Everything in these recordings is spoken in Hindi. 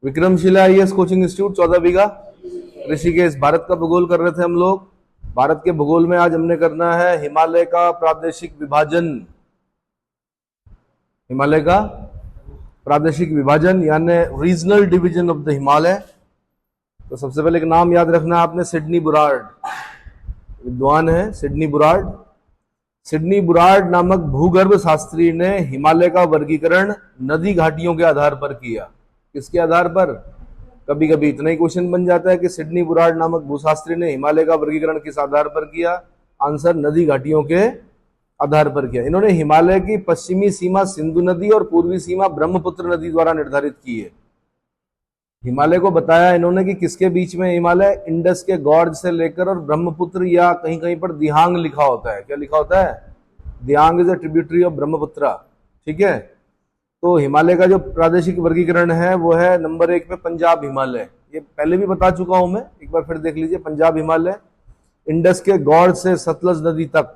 विक्रमशिला आईएएस कोचिंग इंस्टीट्यूट 14 बीघा ऋषिकेश। भारत का भूगोल कर रहे थे हम लोग। भारत के भूगोल में आज हमने करना है हिमालय का प्रादेशिक विभाजन। हिमालय का प्रादेशिक विभाजन यानी regional division of the Himalaya. तो सबसे पहले एक नाम याद रखना है आपने, सिडनी बुरार्ड विद्वान है सिडनी बुरार्ड। सिडनी बुरार्ड नामक भूगर्भ शास्त्री ने हिमालय का वर्गीकरण नदी घाटियों के आधार पर किया। किसके आधार पर? कभी कभी इतना ही क्वेश्चन बन जाता है कि सिडनी बुरार्ड नामक भूशास्त्री ने हिमालय का वर्गीकरण किस आधार पर किया? आंसर नदी घाटियों के आधार पर किया। इन्होंने हिमालय की पश्चिमी सीमा सिंधु नदी और पूर्वी सीमा ब्रह्मपुत्र नदी द्वारा निर्धारित की है। हिमालय को बताया इन्होंने कि किसके बीच में हिमालय? इंडस के गॉर्ज से लेकर और ब्रह्मपुत्र, या कहीं कहीं पर दिहांग लिखा होता है। क्या लिखा होता है? Dihang is a tributary of Brahmaputra. ठीक है, तो हिमालय का जो प्रादेशिक वर्गीकरण है वो है नंबर 1 पे पंजाब हिमालय। ये पहले भी बता चुका हूं मैं, एक बार फिर देख लीजिए। पंजाब हिमालय इंडस के गॉर्ज से सतलज नदी तक।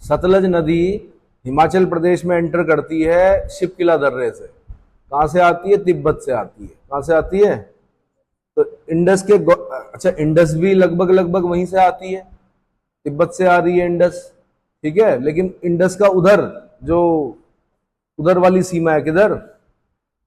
सतलज नदी हिमाचल प्रदेश में एंटर करती है शिवकिला दर्रे से। कहां से आती है? तिब्बत से आती है। कहां से आती है? तो इंडस के अच्छा, इंडस भी लगभग लगभग वहीं से आती है, तिब्बत से आ रही है इंडस। ठीक है, लेकिन इंडस का उधर जो उधर वाली सीमा है, किधर?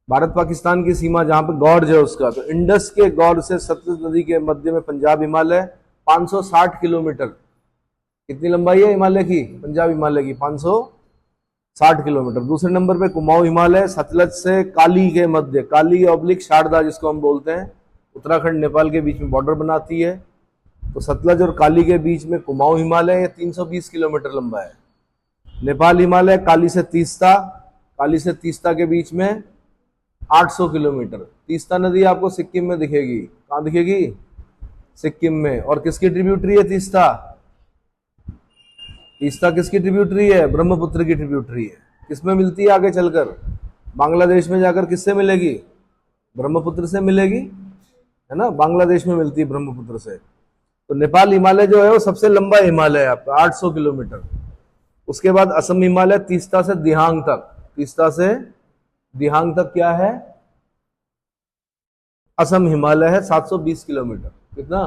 भारत पाकिस्तान की सीमा जहां पे गॉर्ज है उसका। तो इंडस के गॉर्ज से सतलज नदी के मध्य में पंजाब हिमालय 560 किलोमीटर। कितनी लंबाई है हिमालय की? पंजाब हिमालय की 560 किलोमीटर। दूसरे नंबर पे कुमाऊं हिमालय सतलज से काली के मध्य, काली ऑब्लिक शारदा जिसको हम बोलते हैं, उत्तराखंड नेपाल के बीच में बॉर्डर बनाती है। तो सतलज और काली के बीच में कुमाऊं हिमालय, ये 320 किलोमीटर लंबा है। नेपाल हिमालय काली से तीस्ता, काली से तीस्ता के बीच में 800 किलोमीटर। तीस्ता नदी आपको सिक्किम में दिखेगी। कहां दिखेगी? सिक्किम में। और किसकी ट्रिब्यूटरी है तीस्ता? तीस्ता किसकी ट्रिब्यूटरी है? ब्रह्मपुत्र की ट्रिब्यूटरी है। किसमें मिलती है आगे चलकर? बांग्लादेश में जाकर किससे मिलेगी? ब्रह्मपुत्र से मिलेगी, है ना। बांग्लादेश में मिलती है ब्रह्मपुत्र से। तो नेपाल हिमालय जो है वो सबसे लंबा हिमालय है आपका, 800 किलोमीटर। उसके बाद असम हिमालय तीस्ता से दिहांग तक। तीस्ता से दिहांग तक क्या है? असम हिमालय है 720 किलोमीटर। कितना?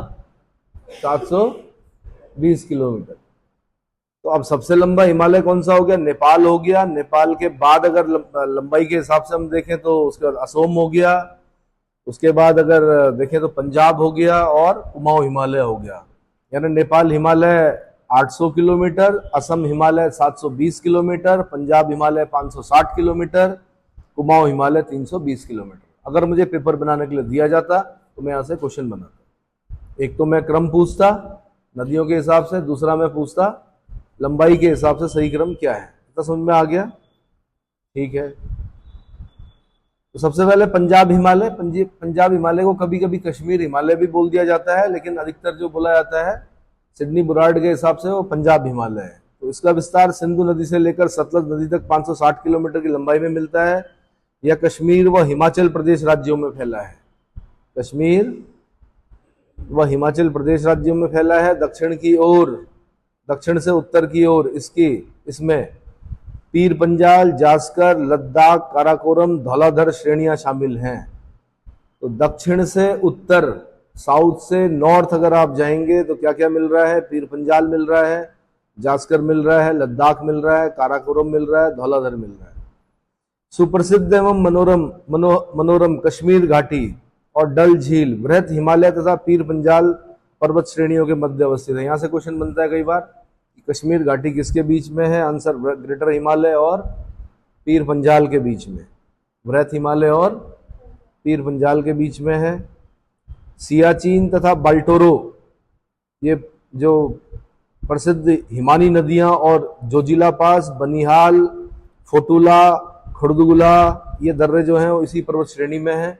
720 किलोमीटर। तो अब सबसे लंबा हिमालय कौन सा हो गया? नेपाल हो गया। नेपाल के बाद अगर लंबाई के हिसाब से हम देखें तो उसके बाद असम हो गया। उसके बाद अगर देखें तो पंजाब हो गया और कुमाऊं हिमालय हो गया। यानी Nepal Himalaya 800 kilometre, Assam Himalaya 720 kilometre, Punjab Himalaya 560 kilometre, Kumaon Himalaya 320 kilometre. अगर मुझे पेपर बनाने के लिए दिया जाता तो मैं यहाँ से क्वेश्चन बनाता। एक तो मैं क्रम पूछता नदियों के हिसाब से, दूसरा मैं पूछता लंबाई के हिसाब से सही क्रम क्या है। तो समझ में आ गया? ठीक है, तो सबसे पहले पंजाब हिमालय। पंजाब हिमालय को कभी कभी कश्मीर हिमालय भी बोल दिया जाता है, लेकिन अधिकतर जो बोला जाता है सिडनी बुरार्ड के हिसाब से वो पंजाब हिमालय है। तो इसका विस्तार सिंधु नदी से लेकर सतलज नदी तक 560 किलोमीटर की लंबाई में मिलता है। यह कश्मीर व हिमाचल प्रदेश राज्यों में फैला है। कश्मीर व हिमाचल प्रदेश राज्यों में फैला है। दक्षिण की ओर, दक्षिण से उत्तर की ओर इसमें पीर पंजाल, जास्कर, लद्दाख, काराकोरम, धौलाधर श्रेणियां शामिल हैं। तो दक्षिण से उत्तर, साउथ से नॉर्थ अगर आप जाएंगे तो क्या क्या मिल रहा है? पीर पंजाल मिल रहा है, जास्कर मिल रहा है, लद्दाख मिल रहा है, काराकोरम मिल रहा है, धौलाधर मिल रहा है। सुप्रसिद्ध एवं मनोरम कश्मीर घाटी और डल झील बृहत हिमालय तथा पीर पंजाल पर्वत श्रेणियों के मध्य अवस्थित है। यहाँ से क्वेश्चन बनता है कई बार कि कश्मीर घाटी किसके बीच में है? आंसर ग्रेटर हिमालय और पीर पंजाल के बीच में। बृहत हिमालय और पीर पंजाल के बीच में है। सियाचिन तथा बाल्टोरो, ये जो प्रसिद्ध हिमानी नदियां, और जोजिला पास, बनिहाल, फोटुला, खुर्दुगुला, ये दर्रे जो हैं वो इसी पर्वत श्रेणी में है।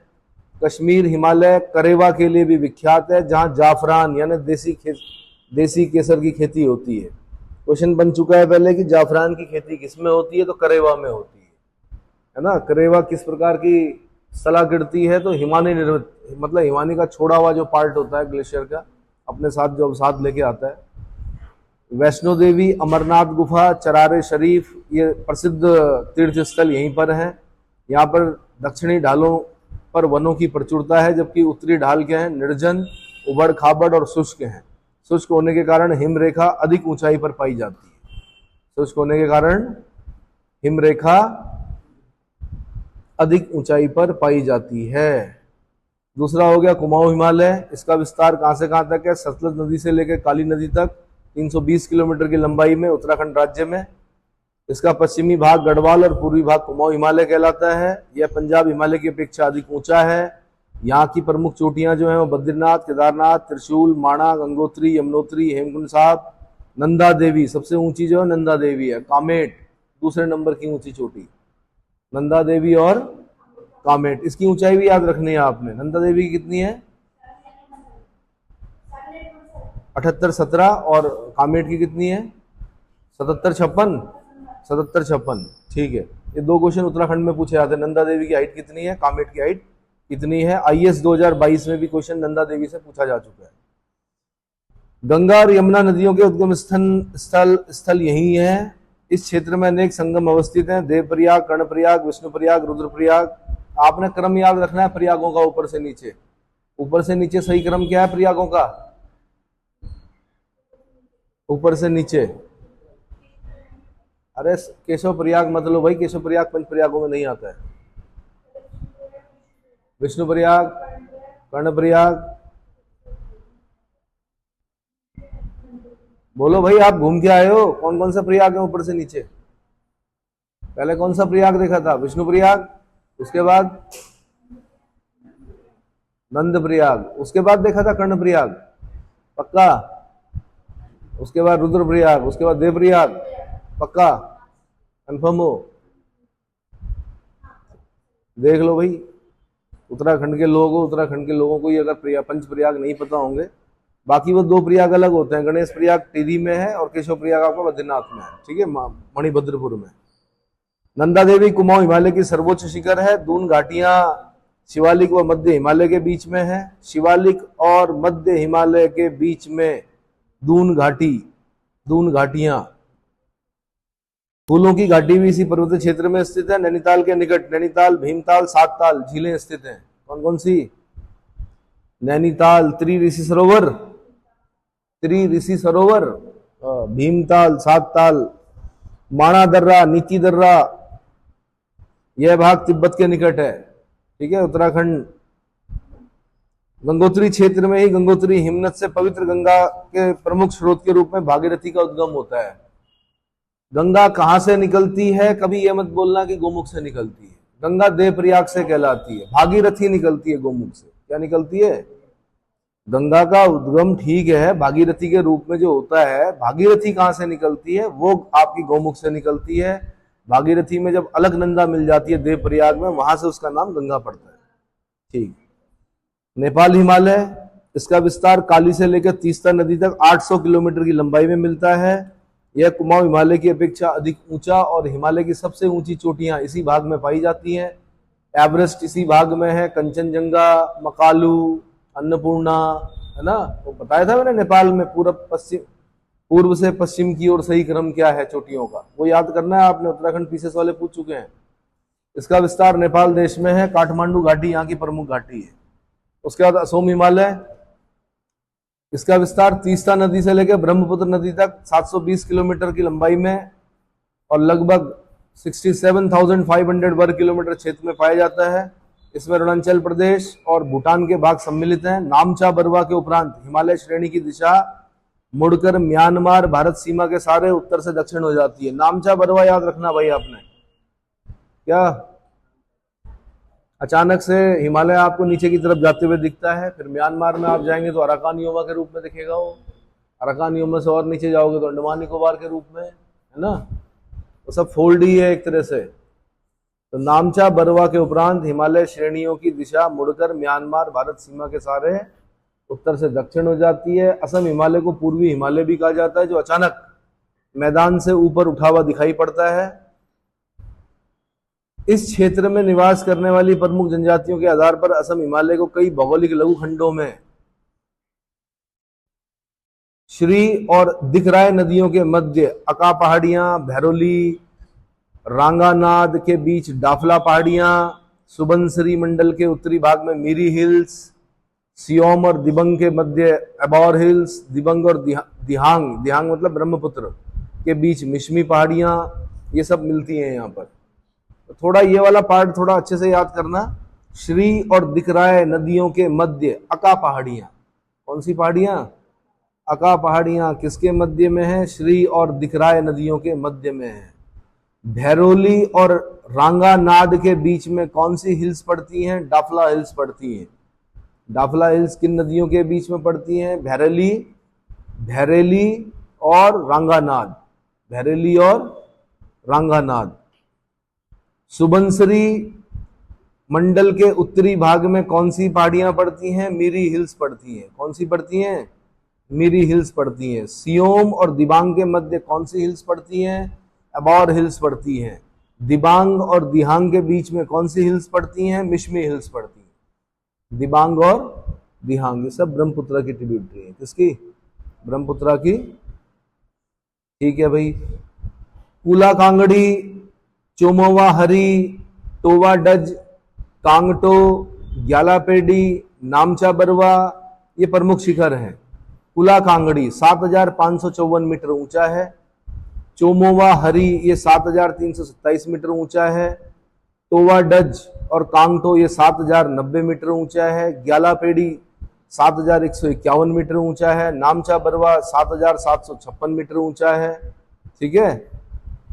कश्मीर हिमालय करेवा के लिए भी विख्यात है, जहां जाफरान यानी देसी केसर की खेती होती है। क्वेश्चन बन चुका है पहले कि जाफरान की खेती किस में होती है? तो करेवा में होती है ना। करेवा किस प्रकार की सलाह गिरती है? तो हिमानी निर्मित, मतलब हिमानी का छोड़ा हुआ जो पार्ट होता है ग्लेशियर का, अपने साथ जो अवसाद लेके आता है। वैष्णो देवी, अमरनाथ गुफा, चरारे शरीफ, ये प्रसिद्ध तीर्थ स्थल यहीं पर हैं। यहाँ पर दक्षिणी ढालों पर वनों की प्रचुरता है, जबकि उत्तरी ढाल क्या है, निर्जन, उबड़ खाबड़ और शुष्क है। शुष्क होने के कारण हिम रेखा अधिक ऊंचाई पर पाई जाती है। शुष्क होने के कारण हिम रेखा अधिक ऊंचाई पर पाई जाती है। दूसरा हो गया कुमाऊं हिमालय। इसका विस्तार कहां से कहां तक है? सतलज नदी से लेकर काली नदी तक 320 किलोमीटर की लंबाई में उत्तराखंड राज्य में। इसका पश्चिमी भाग गढ़वाल और पूर्वी भाग कुमाऊं हिमालय कहलाता है। यह पंजाब हिमालय की अपेक्षा अधिक ऊंचा है। यहाँ की प्रमुख चोटियां जो हैं वो बद्रीनाथ, केदारनाथ, त्रिशूल, माणा, गंगोत्री, यमुनोत्री, हेमकुंड साहब, नंदा देवी। सबसे ऊंची जो है नंदा देवी है। कामेट दूसरे नंबर की ऊंची चोटी, नंदा देवी और कामेट। इसकी ऊंचाई भी याद रखनी है आपने। नंदा देवी की कितनी है? 78-17। और कामेट की कितनी है? 77-56। 77-56, ठीक है। ये दो क्वेश्चन उत्तराखंड में पूछे जाते हैं। नंदा देवी की हाइट कितनी है, कामेट की हाइट कितनी है। IAS 2022 में भी क्वेश्चन नंदा देवी से पूछा जा चुका है। गंगा और यमुना नदियों के उद्गम स्थल यही है। इस क्षेत्र में अनेक संगम अवस्थित हैं। देवप्रयाग, कर्णप्रयाग, विष्णुप्रयाग, रुद्रप्रयाग। आपने क्रम याद रखना है प्रयागों का, ऊपर से नीचे। ऊपर से नीचे सही क्रम क्या है प्रयागों का? ऊपर से नीचे। अरे केशव प्रयाग मत लो भाई, केशव प्रयाग पंच प्रयागों में नहीं आता है। विष्णु प्रयाग, कर्ण प्रयाग। बोलो भाई, आप घूम के आए हो, कौन कौन सा प्रयाग है ऊपर से नीचे? पहले कौन सा प्रयाग देखा था? विष्णु प्रयाग, उसके बाद नंद प्रयाग, उसके बाद देखा था कर्ण प्रयाग, पक्का? उसके बाद रुद्र प्रयाग, उसके बाद देव प्रयाग, पक्का? कंफर्म हो? देख लो भाई, उत्तराखंड के लोगों को ये अगर पंच प्रयाग नहीं पता होंगे। बाकी वो दो प्रयाग अलग होते हैं। गणेश प्रयाग टिहरी में है और केशव प्रयाग आपका बद्रीनाथ में है, ठीक है, मणिभद्रपुर में। नंदा देवी कुमाऊं हिमालय की सर्वोच्च शिखर है। दून घाटियां शिवालिक व मध्य हिमालय के बीच में है। शिवालिक और मध्य हिमालय के बीच में दून घाटियां। फूलों की घाटी भी इसी पर्वतीय क्षेत्र में स्थित है। नैनीताल के निकट नैनीताल, भीमताल, सातताल झीलें स्थित हैं। कौन कौन सी? नैनीताल, त्रिऋषि सरोवर, भीमताल, सातताल, माणा दर्रा, नीति दर्रा। यह भाग तिब्बत के निकट है, ठीक है, उत्तराखंड। गंगोत्री क्षेत्र में ही गंगोत्री हिमनद से पवित्र गंगा के प्रमुख स्रोत के रूप में भागीरथी का उद्गम होता है। गंगा कहां से निकलती है? कभी यह मत बोलना कि गोमुख से निकलती है। गंगा देवप्रयाग से कहलाती है। भागीरथी निकलती है गोमुख से। क्या निकलती है? गंगा का उद्गम ठीक है भागीरथी के रूप में जो होता है। भागीरथी कहां से निकलती है? वो आपकी गोमुख से निकलती है। भागीरथी में जब अलकनंदा मिल जाती है देवप्रयाग में, वहां से उसका नाम गंगा पड़ता है, ठीक। नेपाल हिमालय, इसका विस्तार काली से लेकर तीस्ता नदी तक 800 किलोमीटर की लंबाई में मिलता है। यह कुमाऊं हिमालय की अपेक्षा अधिक ऊंचा और हिमालय की सबसे ऊंची चोटियां इसी भाग में पाई जाती हैं। एवरेस्ट इसी भाग में है। कंचनजंगा, मकालू, अन्नपूर्णा, है ना, वो बताया था मैंने। नेपाल में पूर्व से पश्चिम की ओर सही क्रम क्या है चोटियों का, वो याद करना है आपने। उत्तराखंड पीसेस वाले पूछ चुके हैं। इसका विस्तार नेपाल देश में है। काठमांडू घाटी यहाँ की प्रमुख घाटी है। उसके बाद असोम हिमालय, इसका विस्तार तीस्ता नदी से लेकर ब्रह्मपुत्र नदी तक 720 किलोमीटर की लंबाई में और लगभग 67,500 वर्ग किलोमीटर क्षेत्र में पाया जाता है। इसमें अरुणाचल प्रदेश और भूटान के भाग सम्मिलित हैं। नामचा बरवा के उपरांत हिमालय श्रेणी की दिशा मुड़कर म्यांमार भारत सीमा के सारे उत्तर से दक्षिण हो जाती है। नामचा बरवा याद रखना भाई आपने। क्या अचानक से हिमालय आपको नीचे की तरफ जाते हुए दिखता है, फिर म्यांमार में आप जाएंगे तो अराकान योमा के रूप में दिखेगा वो। अराकान योमा से और नीचे जाओगे तो अंडमान निकोबार के रूप में, है ना। तो सब फोल्ड ही है एक तरह से। तो नामचा बरवा के उपरांत हिमालय श्रेणियों की दिशा मुड़कर म्यांमार भारत सीमा के सारे उत्तर से दक्षिण हो जाती है। असम हिमालय को पूर्वी हिमालय भी कहा जाता है, जो अचानक मैदान से ऊपर उठा हुआ दिखाई पड़ता है। इस क्षेत्र में निवास करने वाली प्रमुख जनजातियों के आधार पर असम हिमालय को कई भौगोलिक लघु खंडों में श्री और दिखराय नदियों के मध्य अका पहाड़ियां, भैरोली, रांगानाद के बीच डाफला पहाड़ियां, सुबनसिरी मंडल के उत्तरी भाग में मिरी हिल्स, सियोम और दिबंग के मध्य अबौर हिल्स, दिबंग और दिहांग, दिहांग मतलब ब्रह्मपुत्र के बीच मिश्मी पहाड़ियां, ये सब मिलती हैं यहाँ पर। तो थोड़ा ये वाला पार्ट थोड़ा अच्छे से याद करना। श्री और दिकराय नदियों के मध्य अका पहाड़ियां, कौन सी पहाड़ियां? अका पहाड़ियां किसके मध्य में है? श्री और दिकराय नदियों के मध्य में है। भैरोली और रांगानाद के बीच में कौन सी हिल्स पड़ती हैं? डाफला हिल्स पड़ती हैं। डाफला हिल्स किन नदियों के बीच में पड़ती हैं? भैरेली और रांगानाद, भैरेली और रांगानाद। सुबनसिरी मंडल के उत्तरी भाग में कौन सी पहाड़ियां पड़ती हैं? मिरी हिल्स पड़ती हैं। कौन सी पड़ती हैं? मिरी हिल्स पड़ती हैं। सियोम और दिबांग के मध्य कौन सी हिल्स पड़ती हैं? अबौर हिल्स पड़ती हैं। दिबांग और दिहांग के बीच में कौन सी हिल्स पड़ती हैं? मिश्मी हिल्स पड़ती हैं। दिबांग और दिहांग ये सब ब्रह्मपुत्र की ट्रिब्यूटरी है। किसकी? ब्रह्मपुत्र की। ठीक है भाई। कुला कांगड़ी, चोमोवा हरी, टोवा डज, कांगटो, ग्यालापेडी, नामचा बरवा, ये प्रमुख शिखर हैं। कुला कांगड़ी 7,554 मीटर ऊंचा है। चोमोवा हरी ये 7,327 मीटर ऊंचा है। टोवा डज और कांगटो ये 7,090 मीटर ऊंचा है। ग्यालापेडी 7,151 मीटर ऊंचा है। नामचा बरवा 7,756 मीटर ऊंचा है। ठीक है।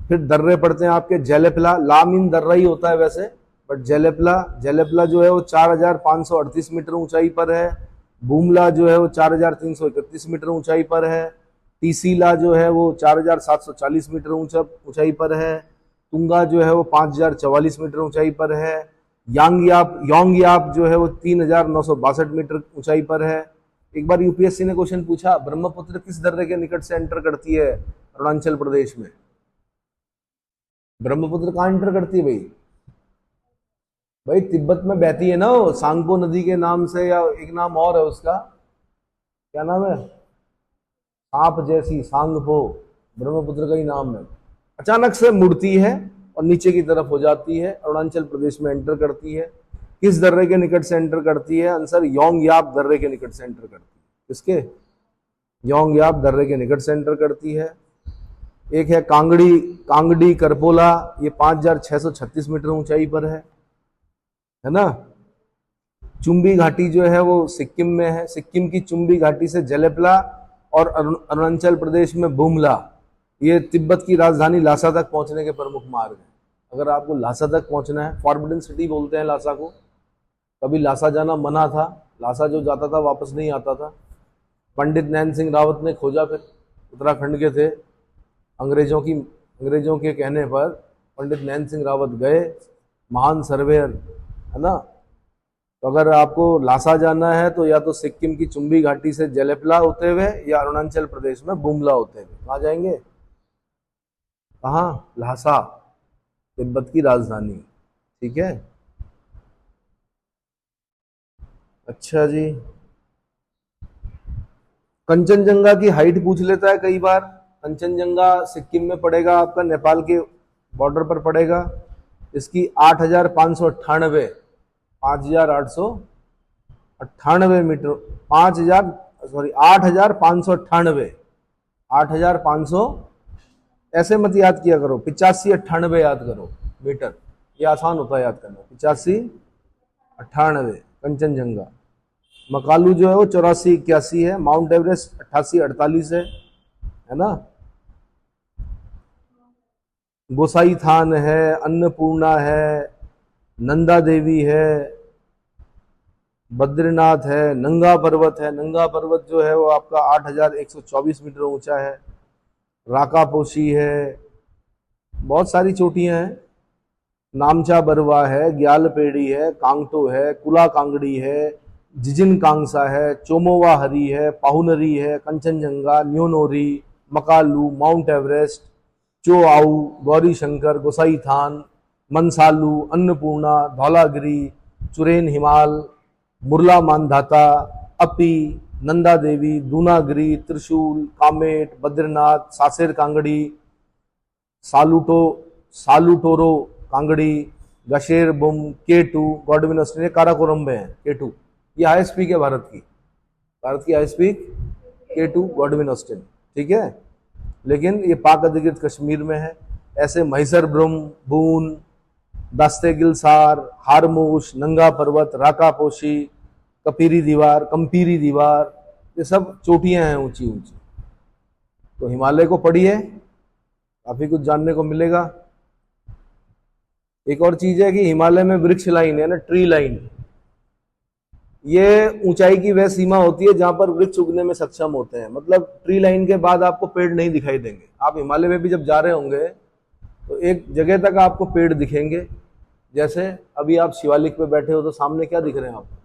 फिर दर्रे पड़ते हैं आपके। जैलेपला, लामीन दर्रा ही होता है वैसे, बट जैलेपला जो है वो 4,538 मीटर ऊंचाई पर है। बूमला जो है वो 4,331 मीटर ऊंचाई पर है। टीसीला जो है वो 4,740 मीटर ऊंचाई पर है। तुंगा जो है वो 5,044 मीटर ऊंचाई पर है। योंगयाप जो है वो 3,962 मीटर ऊंचाई पर है। एक बार यूपीएससी ने क्वेश्चन पूछा, ब्रह्मपुत्र किस दर्रे के निकट से एंटर करती है अरुणाचल प्रदेश में? ब्रह्मपुत्र कहाँ एंटर करती है भाई? तिब्बत में बहती है ना वो, सांगपो नदी के नाम से, या एक नाम और है उसका, क्या नाम है? सांप जैसी, सांगपो, ब्रह्मपुत्र का ही नाम है। अचानक से मुड़ती है और नीचे की तरफ हो जाती है, अरुणाचल प्रदेश में एंटर करती है। किस दर्रे के निकट से एंटर करती है? आंसर योंगयाप दर्रे के निकट से एंटर करती है। किसके? योंगयाप दर्रे के निकट से एंटर करती है। एक है कांगड़ी करपोला, ये 5,636 मीटर ऊंचाई पर है ना। चुंबी घाटी जो है वो सिक्किम में है। सिक्किम की चुंबी घाटी से जलेपला और अरुणाचल प्रदेश में बुमला, ये तिब्बत की राजधानी लासा तक पहुंचने के प्रमुख मार्ग हैं। अगर आपको लासा तक पहुंचना है, फॉरबिडन सिटी बोलते हैं लासा को। कभी लासा जाना मना था, लासा जो जाता था वापस नहीं आता था। पंडित नैन सिंह रावत ने खोजा, फिर उत्तराखंड के थे, अंग्रेजों के कहने पर पंडित नैन सिंह रावत गए, महान सर्वेयर है ना। तो अगर आपको लासा जाना है तो या तो सिक्किम की चुंबी घाटी से जलेपला होते हुए या अरुणाचल प्रदेश में बुमला होते हुए। कहाँ जाएंगे? कहाँ? लासा, तिब्बत की राजधानी। ठीक है। अच्छा जी, कंचनजंगा की हाइट पूछ लेता है कई बार। कंचनजंगा सिक्किम में पड़ेगा, आपका नेपाल के बॉर्डर पर पड़ेगा। इसकी 8,598 मीटर, 8,598, 8,500 ऐसे मत याद किया करो, 85-98 याद करो मीटर, ये आसान होता है याद करना। 85-98 कंचनजंगा। मकालू जो है वो 84-81 है। माउंट एवरेस्ट 88-48 है ना। गोसाई थान है, अन्नपूर्णा है, नंदा देवी है, बद्रीनाथ है, नंगा पर्वत है। नंगा पर्वत जो है वो आपका 8,124 मीटर ऊंचा है। राकापोशी है, बहुत सारी चोटियां हैं। नामचा बरवा है, ग्यालपेड़ी है, कांगटो है, कुला कांगड़ी है, जिजिन कांगसा है, चोमोवा हरी है, पाहुनरी है, Kanchenjunga, Nyonnori, Makalu, Mount Everest, Cho Oyu, Gauri Shankar, Gosain Than, Manaslu, Annapurna, Dhaulagiri, Churen Himal, Murla Mandhata, Api, Nanda Devi, Dunagiri, Trishul, Kamet, Badrinath, Saser Kangri, Saltoro Kangri, Gasherbrum, K2, Godwin Austen, ये काराकोरम में है K2। ये हाईएस्ट पीक है भारत की highest peak K2 Godwin Austin, ठीक है। लेकिन ये पाक अधिकृत कश्मीर में है। ऐसे महिसर ब्रुम, बून, दास्तेगिलसार, हारमूश, नंगा पर्वत, राकापोशी, कंपीरी दीवार, ये सब चोटियां हैं ऊंची ऊंची। तो हिमालय को पढ़िए, काफी कुछ जानने को मिलेगा। एक और चीज है कि हिमालय में वृक्ष लाइन है ना, ट्री लाइन, ये ऊंचाई की वह सीमा होती है जहां पर वृक्ष उगने में सक्षम होते हैं। मतलब ट्री लाइन के बाद आपको पेड़ नहीं दिखाई देंगे। आप हिमालय में भी जब जा रहे होंगे तो एक जगह तक आपको पेड़ दिखेंगे। जैसे अभी आप शिवालिक पे बैठे हो तो सामने क्या दिख रहे हैं आपको?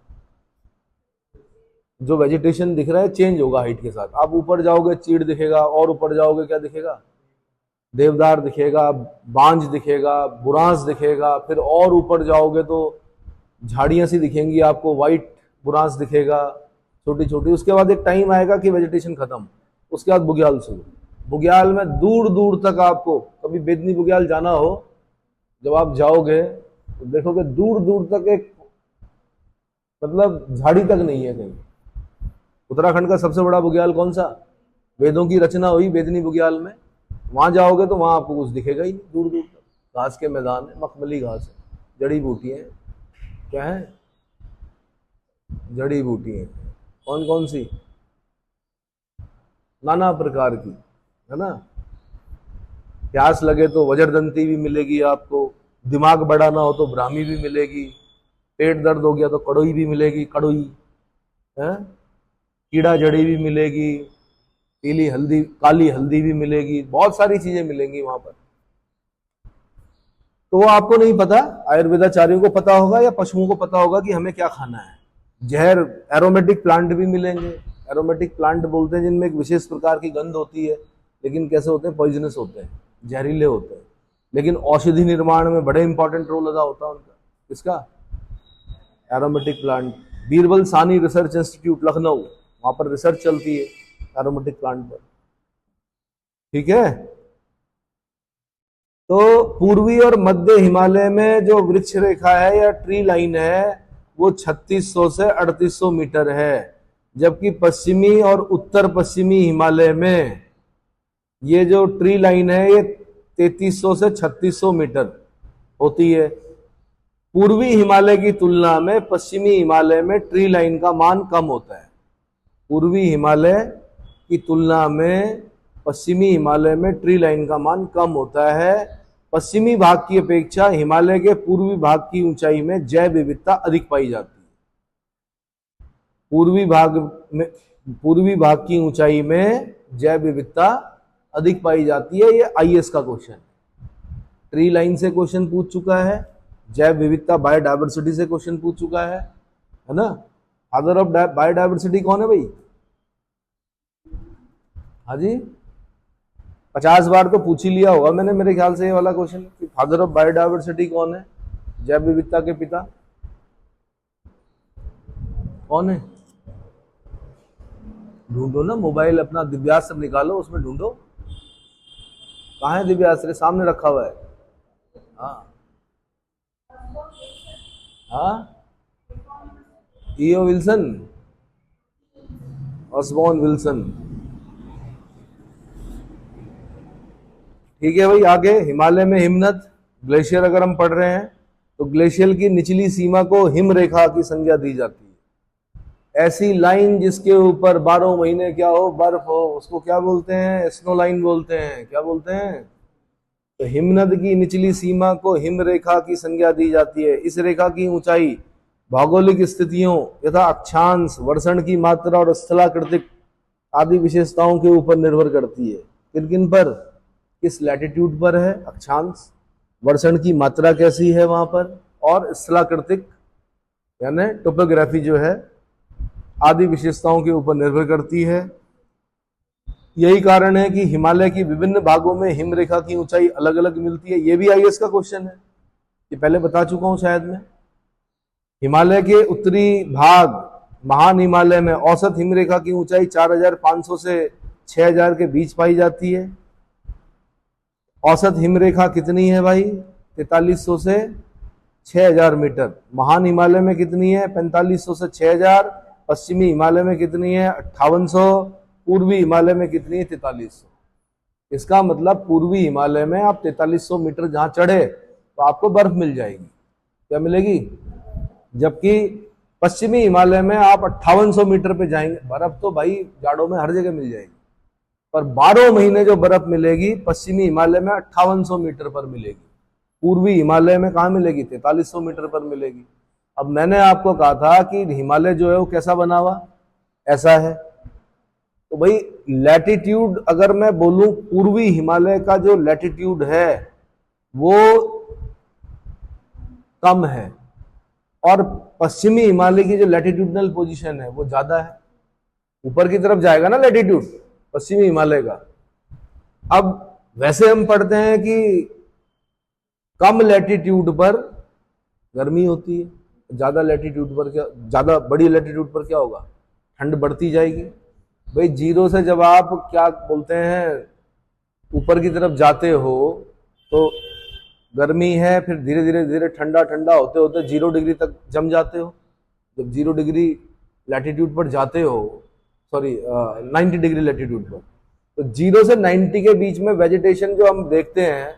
जो वेजिटेशन दिख रहा है चेंज होगा हाइट के साथ। आप ऊपर जाओगे चीड़ दिखेगा, और ऊपर जाओगे क्या दिखेगा? देवदार दिखेगा, बांज दिखेगा, बुरांस दिखेगा। फिर और ऊपर जाओगे तो झाड़ियां सी दिखेंगी आपको, वाइट बुरांस दिखेगा छोटी छोटी। उसके बाद एक टाइम आएगा कि वेजिटेशन खत्म, उसके बाद बुग्याल शुरू। बुग्याल में दूर दूर तक आपको, कभी बेदनी बुग्याल जाना हो, जब आप जाओगे तो देखोगे दूर दूर तक एक, मतलब झाड़ी तक नहीं है कहीं। उत्तराखंड का सबसे बड़ा बुग्याल कौन सा? वेदों की रचना हुई बेदनी बुग्याल में। वहां जाओगे तो वहां आपको कुछ दिखेगा ही नहीं दूर दूर तक। घास के मैदान है, मखमली घास है, जड़ी बूटियां हैं। क्या है? जड़ी बूटियां। कौन कौन सी? नाना प्रकार की, है ना। प्यास लगे तो वज्रदंती भी मिलेगी आपको, दिमाग बड़ा ना हो तो ब्राह्मी भी मिलेगी, पेट दर्द हो गया तो कड़ोई भी मिलेगी, कड़ोई है, कीड़ा जड़ी भी मिलेगी, पीली हल्दी, काली हल्दी भी मिलेगी, बहुत सारी चीजें मिलेंगी वहां पर। तो वो आपको नहीं पता, आयुर्वेदाचार्यों को पता होगा या पशुओं को पता होगा कि हमें क्या खाना है। जहर, एरोमेटिक प्लांट भी मिलेंगे। एरोमेटिक प्लांट बोलते हैं जिनमें एक विशेष प्रकार की गंध होती है, लेकिन कैसे होते हैं? पॉइजनस होते हैं, जहरीले होते हैं, लेकिन औषधि निर्माण में बड़े इंपॉर्टेंट रोल अदा होता है उनका। किसका? Aromatic plant. बीरबल सानी रिसर्च इंस्टीट्यूट लखनऊ, वहां पर रिसर्च चलती है एरोमेटिक प्लांट पर, ठीक है। तो पूर्वी और मध्य हिमालय में जो वृक्ष रेखा है या ट्री लाइन है वो 3600 से 3800 मीटर है, जबकि पश्चिमी और उत्तर पश्चिमी हिमालय में ये जो ट्री लाइन है ये 3300 से 3600 मीटर होती है। पूर्वी हिमालय की तुलना में पश्चिमी हिमालय में ट्री लाइन का मान कम होता है। पूर्वी हिमालय की तुलना में पश्चिमी हिमालय में ट्री लाइन का मान कम होता है। पश्चिमी भाग की अपेक्षा हिमालय के पूर्वी भाग की ऊंचाई में जैव विविधता अधिक पाई जाती है। पूर्वी भाग की ऊंचाई में जैव विविधता अधिक पाई जाती है। ये आईएएस का क्वेश्चन, ट्री लाइन से क्वेश्चन पूछ चुका है, जैव विविधता बायोडायवर्सिटी से क्वेश्चन पूछ चुका है ना। फादर ऑफ बायोडायवर्सिटी कौन है भाई? हाँ जी, 50 बार तो पूछ ही लिया होगा मैंने मेरे ख्याल से ये वाला क्वेश्चन कि फादर ऑफ बायोडायवर्सिटी कौन है, जैव विविधता के पिता कौन है? ढूंढो ना, मोबाइल अपना दिव्यास्त्र निकालो, उसमें ढूंढो। कहाँ है दिव्यास्त्र? सामने रखा हुआ है। हाँ हाँ, ईओ विल्सन, ऑसबॉर्न विल्सन, ठीक है भाई। आगे हिमालय में हिमनद, ग्लेशियर अगर हम पढ़ रहे हैं तो ग्लेशियर की निचली सीमा को हिम रेखा की संज्ञा दी जाती है। ऐसी लाइन जिसके ऊपर 12 महीने क्या हो, बर्फ हो, उसको क्या बोलते हैं? स्नो लाइन बोलते हैं। क्या बोलते हैं? तो हिमनद की निचली सीमा को हिम रेखा की संज्ञा दी जाती है। इस रेखा की ऊंचाई भौगोलिक स्थितियों यथा अक्षांश, वर्षण की मात्रा और स्थलाकृतिक आदि विशेषताओं के ऊपर निर्भर करती है। किन किन पर? किस लैटिट्यूड पर है अक्षांश, वर्षण की मात्रा कैसी है वहां पर, और स्थलाकृतिक यानी टोपोग्राफी जो है आदि विशेषताओं के ऊपर निर्भर करती है। यही कारण है कि हिमालय की विभिन्न भागों में हिम रेखा की ऊंचाई अलग अलग मिलती है। ये भी आईएएस का क्वेश्चन है, ये पहले बता चुका हूं शायद मैं। हिमालय के उत्तरी भाग महान हिमालय में औसत हिम रेखा की ऊंचाई 4500 से 6000 के बीच पाई जाती है। औसत हिम रेखा कितनी है भाई? 4300 से 6000 मीटर। महान हिमालय में कितनी है? 4500 से 6000। पश्चिमी हिमालय में कितनी है? 5800। पूर्वी हिमालय में कितनी है? 4300। इसका मतलब पूर्वी हिमालय में आप 4300 मीटर जहां चढ़े तो आपको बर्फ मिल जाएगी। क्या मिलेगी? जबकि पश्चिमी हिमालय में आप 5800 मीटर पे जाएंगे, बर्फ तो भाई जाड़ों में हर जगह मिल जाएगी, पर 12 महीने जो बर्फ मिलेगी पश्चिमी हिमालय में 5800 मीटर पर मिलेगी। पूर्वी हिमालय में कहाँ मिलेगी? 4300 मीटर पर मिलेगी। अब मैंने आपको कहा था कि हिमालय जो है वो कैसा बना हुआ? ऐसा है। तो भाई लैटिट्यूड अगर मैं बोलूं, पूर्वी हिमालय का जो लैटिट्यूड है वो कम है और पश्चिमी हिमालय की जो लैटिट्यूडनल पोजीशन है वो ज्यादा है। ऊपर की तरफ जाएगा ना लैटिट्यूड पश्चिमी हिमालय का। अब वैसे हम पढ़ते हैं कि कम लैटिट्यूड पर गर्मी होती है, ज्यादा लैटिट्यूड पर क्या, ज्यादा बड़ी लैटिट्यूड पर क्या होगा? ठंड बढ़ती जाएगी। भाई जीरो से जब आप क्या बोलते हैं ऊपर की तरफ जाते हो तो गर्मी है, फिर धीरे धीरे धीरे ठंडा ठंडा होते होते 0 डिग्री तक जम जाते हो। जब 0 डिग्री लैटिट्यूड पर जाते हो, सॉरी 90 डिग्री लैटिट्यूड पर, तो 0 से 90 के बीच में वेजिटेशन जो हम देखते हैं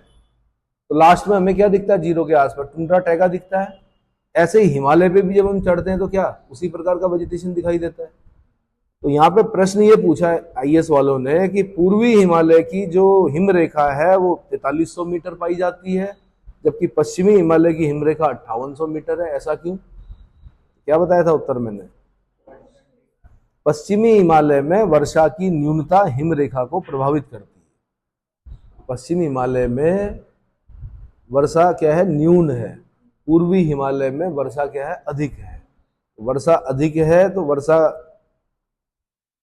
तो लास्ट में हमें क्या दिखता है? 0 के आसपास टुंड्रा टैगा दिखता है। ऐसे ही हिमालय पे भी जब हम चढ़ते हैं तो क्या उसी प्रकार का वेजिटेशन दिखाई देता है। तो यहाँ पे प्रश्न ये पूछा है आईएएस वालों ने कि पूर्वी हिमालय की जो हिम रेखा है वो 4300 मीटर पाई जाती है, जबकि पश्चिमी हिमालय की हिम रेखा 5800 मीटर है। ऐसा क्यों? क्या बताया था उत्तर मैंने? पश्चिमी हिमालय में वर्षा की न्यूनता हिम रेखा को प्रभावित करती है। पश्चिमी हिमालय में वर्षा क्या है? न्यून है। पूर्वी हिमालय में वर्षा क्या है? अधिक है। वर्षा अधिक है तो वर्षा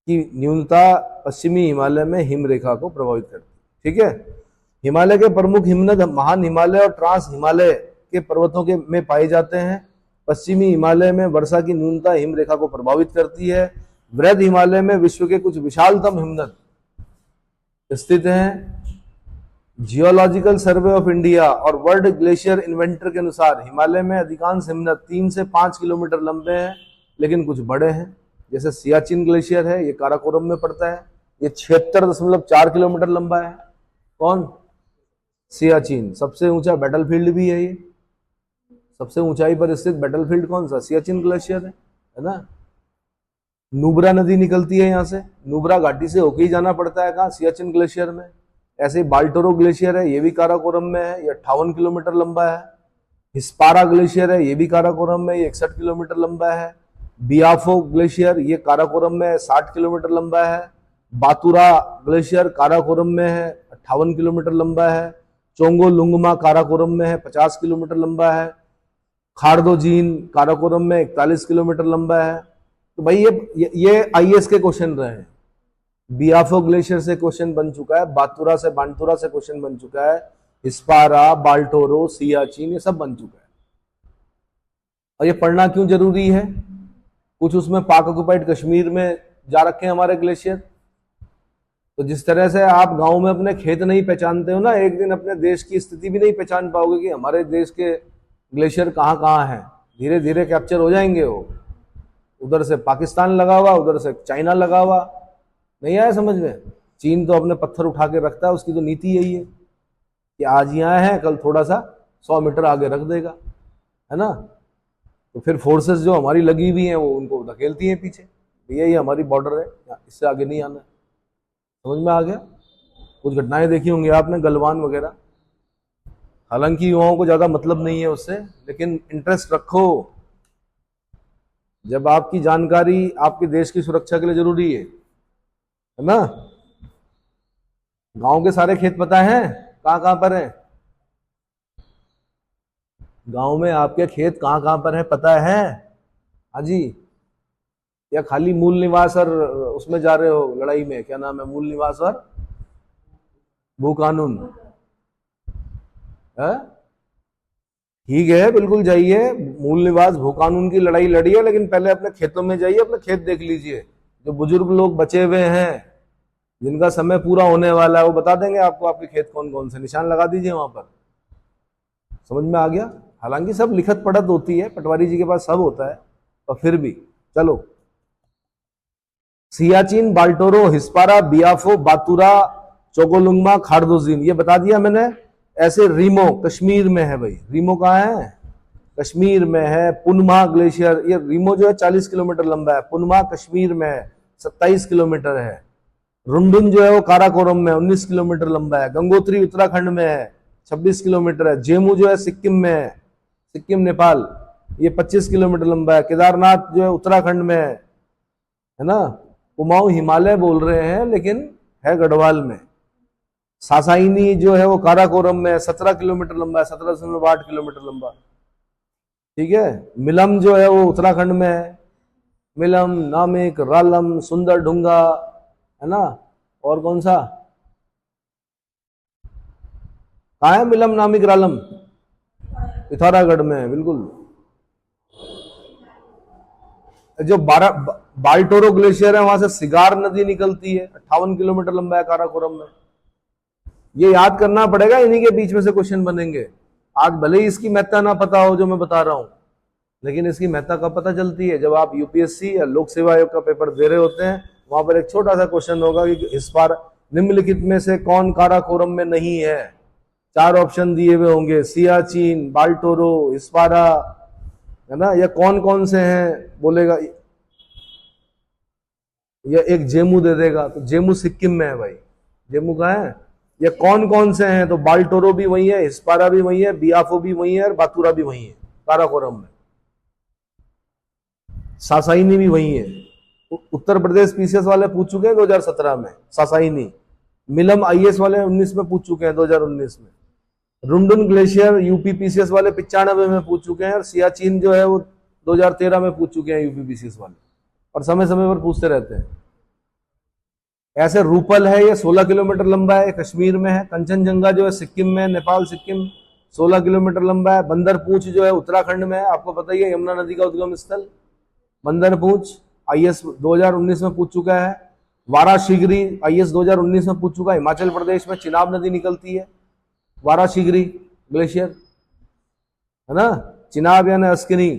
की न्यूनता पश्चिमी हिमालय में हिम रेखा को प्रभावित करती है। ठीक है। हिमालय के प्रमुख हिमनद महान हिमालय और ट्रांस हिमालय के पर्वतों के में पाए जाते हैं। पश्चिमी हिमालय में वर्षा की न्यूनता हिम रेखा को प्रभावित करती है। वृहद हिमालय में विश्व के कुछ विशालतम हिमनद स्थित हैं। जियोलॉजिकल सर्वे ऑफ इंडिया और वर्ल्ड ग्लेशियर इन्वेंटर के अनुसार हिमालय में अधिकांश हिमनद 3 से 5 किलोमीटर लंबे हैं, लेकिन कुछ बड़े हैं। जैसे सियाचिन ग्लेशियर है, ये काराकोरम में पड़ता है, ये 76.4 किलोमीटर लंबा है। कौन? सियाचिन। सबसे ऊंचा बैटलफील्ड भी है ये। सबसे ऊंचाई पर स्थित बैटलफील्ड कौन सा? सियाचिन ग्लेशियर है ना। नुब्रा नदी निकलती है यहाँ से, नुब्रा घाटी से होके ही जाना पड़ता है। कहाँ? सियाचिन ग्लेशियर में। ऐसे ही बाल्टोरो ग्लेशियर है, ये भी काराकोरम में है, ये 58 किलोमीटर लंबा है। हिस्पारा ग्लेशियर है, ये भी काराकोरम में, ये 61 किलोमीटर लंबा है। बियाफो ग्लेशियर ये काराकोरम में है, 60 किलोमीटर लंबा है। बातुरा ग्लेशियर काराकोरम में है, 58 किलोमीटर लंबा है। चोंगो लुंगमा काराकोरम में है, 50 किलोमीटर लंबा है। खारदोजीन काराकोरम में 41 किलोमीटर लंबा है। तो भाई ये आईएएस के क्वेश्चन रहे हैं। बियाफो ग्लेशियर से क्वेश्चन बन चुका है, बातुरा से बांटुरा से क्वेश्चन बन चुका है, हिस्पारा, बाल्टोरो, सियाचिन ये सब बन चुका है। और ये पढ़ना क्यों जरूरी है? कुछ उसमें पाक ऑक्युपाइड कश्मीर में जा रखे हैं हमारे ग्लेशियर। तो जिस तरह से आप गांव में अपने खेत नहीं पहचानते हो ना, एक दिन अपने देश की स्थिति भी नहीं पहचान पाओगे कि हमारे देश के ग्लेशियर कहाँ कहाँ हैं। धीरे धीरे कैप्चर हो जाएंगे वो। उधर से पाकिस्तान लगा हुआ, उधर से चाइना लगा हुआ। नहीं आया समझ में? चीन तो अपने पत्थर उठा के रखता है, उसकी तो नीति यही है कि आज यहाँ है, कल थोड़ा सा 100 मीटर आगे रख देगा, है ना। तो फिर फोर्सेस जो हमारी लगी हुई हैं वो उनको धकेलती हैं पीछे, भैया ये हमारी बॉर्डर है, इससे आगे नहीं आना। समझ में आ गया? कुछ घटनाएं देखी होंगी आपने, गलवान वगैरह। हालांकि युवाओं को ज्यादा मतलब नहीं है उससे, लेकिन इंटरेस्ट रखो। जब आपकी जानकारी आपके देश की सुरक्षा के लिए जरूरी है ना। गांव के सारे खेत पता है कहां कहां पर है? गांव में आपके खेत कहां कहां पर है पता है? हाँ जी। या खाली मूल निवास और उसमें जा रहे हो लड़ाई में? क्या नाम है? मूल निवास और भू कानून है? ठीक है, बिल्कुल जाइए, मूल निवास भू कानून की लड़ाई लड़िए, लेकिन पहले अपने खेतों में जाइए, अपने खेत देख लीजिए। जो बुजुर्ग लोग बचे हुए हैं, जिनका समय पूरा होने वाला है, वो बता देंगे आपको आपके खेत कौन कौन से। निशान लगा दीजिए वहां पर। समझ में आ गया? हालांकि सब लिखत पढ़त होती है, पटवारी जी के पास सब होता है, और फिर भी चलो। सियाचिन, बाल्टोरो, हिस्पारा, बियाफो, बातूरा, चोगोलुंगमा, खारदोजिन, ये बता दिया मैंने। ऐसे रीमो कश्मीर में है भाई, रीमो कहाँ है? कश्मीर में है। पुनमा ग्लेशियर, ये रीमो जो है 40 किलोमीटर लंबा है, पुनमा कश्मीर में है 27 किलोमीटर है। रुंडुन जो है वो काराकोरम में 19 किलोमीटर लंबा है। गंगोत्री उत्तराखंड में है 26 किलोमीटर है। जेमू जो है सिक्किम में है, सिक्किम नेपाल, ये 25 किलोमीटर लंबा है। केदारनाथ जो है उत्तराखंड में है ना। कुमाऊं हिमालय बोल रहे हैं लेकिन है गढ़वाल में। सासाइनी जो है वो काराकोरम में 17 किलोमीटर लंबा है, 17.8 किलोमीटर लंबा, ठीक है। मिलम जो है वो उत्तराखंड में है। मिलम, नामिक, रालम, सुंदर ढूंगा, है ना। और कौन सा कहा है? मिलम, नामिक, रालम पिथौरागढ़ में है, बिल्कुल। जो बाल्टोरो ग्लेशियर है वहां से सिगार नदी निकलती है, 58 किलोमीटर लंबा है काराकोरम में। ये याद करना पड़ेगा, इन्हीं के बीच में से क्वेश्चन बनेंगे। आज भले ही इसकी महत्ता ना पता हो जो मैं बता रहा हूं, लेकिन इसकी महत्ता कब पता चलती है? जब आप यूपीएससी या लोक सेवा आयोग का पेपर दे रहे होते हैं, वहां पर एक छोटा सा क्वेश्चन होगा कि इस बार निम्नलिखित में से कौन काराकोरम में नहीं है। 4 ऑप्शन दिए हुए होंगे, सियाचिन, बाल्टोरो, हिस्पारा, है ना। या कौन कौन से हैं बोलेगा, या एक जेमू दे देगा, तो जेमू सिक्किम में है भाई, जेमू का है। या कौन कौन से हैं, तो बाल्टोरो भी वही है, हिस्पारा भी वही है, बियाफो भी वही है, और बातूरा भी वही है काराकोरम में। सासाइनी भी वही है। उत्तर प्रदेश पीसीएस वाले पूछ चुके हैं 2017 में सासाइनी। मिलम आईएएस वाले 19 में पूछ चुके हैं, 2019 में। रुंडुन ग्लेशियर यूपी पीसीएस वाले 95 में पूछ चुके हैं, और सियाचिन जो है वो 2013 में पूछ चुके हैं यूपी पीसीएस वाले, और समय समय पर पूछते रहते हैं। ऐसे रूपल है, ये 16 किलोमीटर लंबा है, कश्मीर में है। कंचनजंगा जो है सिक्किम में, नेपाल सिक्किम, 16 किलोमीटर लंबा है। बंदरपूंछ जो है उत्तराखंड में है, आपको पता ही है, यमुना नदी का उद्गम स्थल बंदरपूंछ, आईएएस 2019 में पूछ चुका है। वाराशिगरी आईएएस 2019 में पूछ चुका है। हिमाचल प्रदेश में चिनाब नदी निकलती है, वाराशिगरी ग्लेशियर, है ना। चिनाब यानी अस्किनी,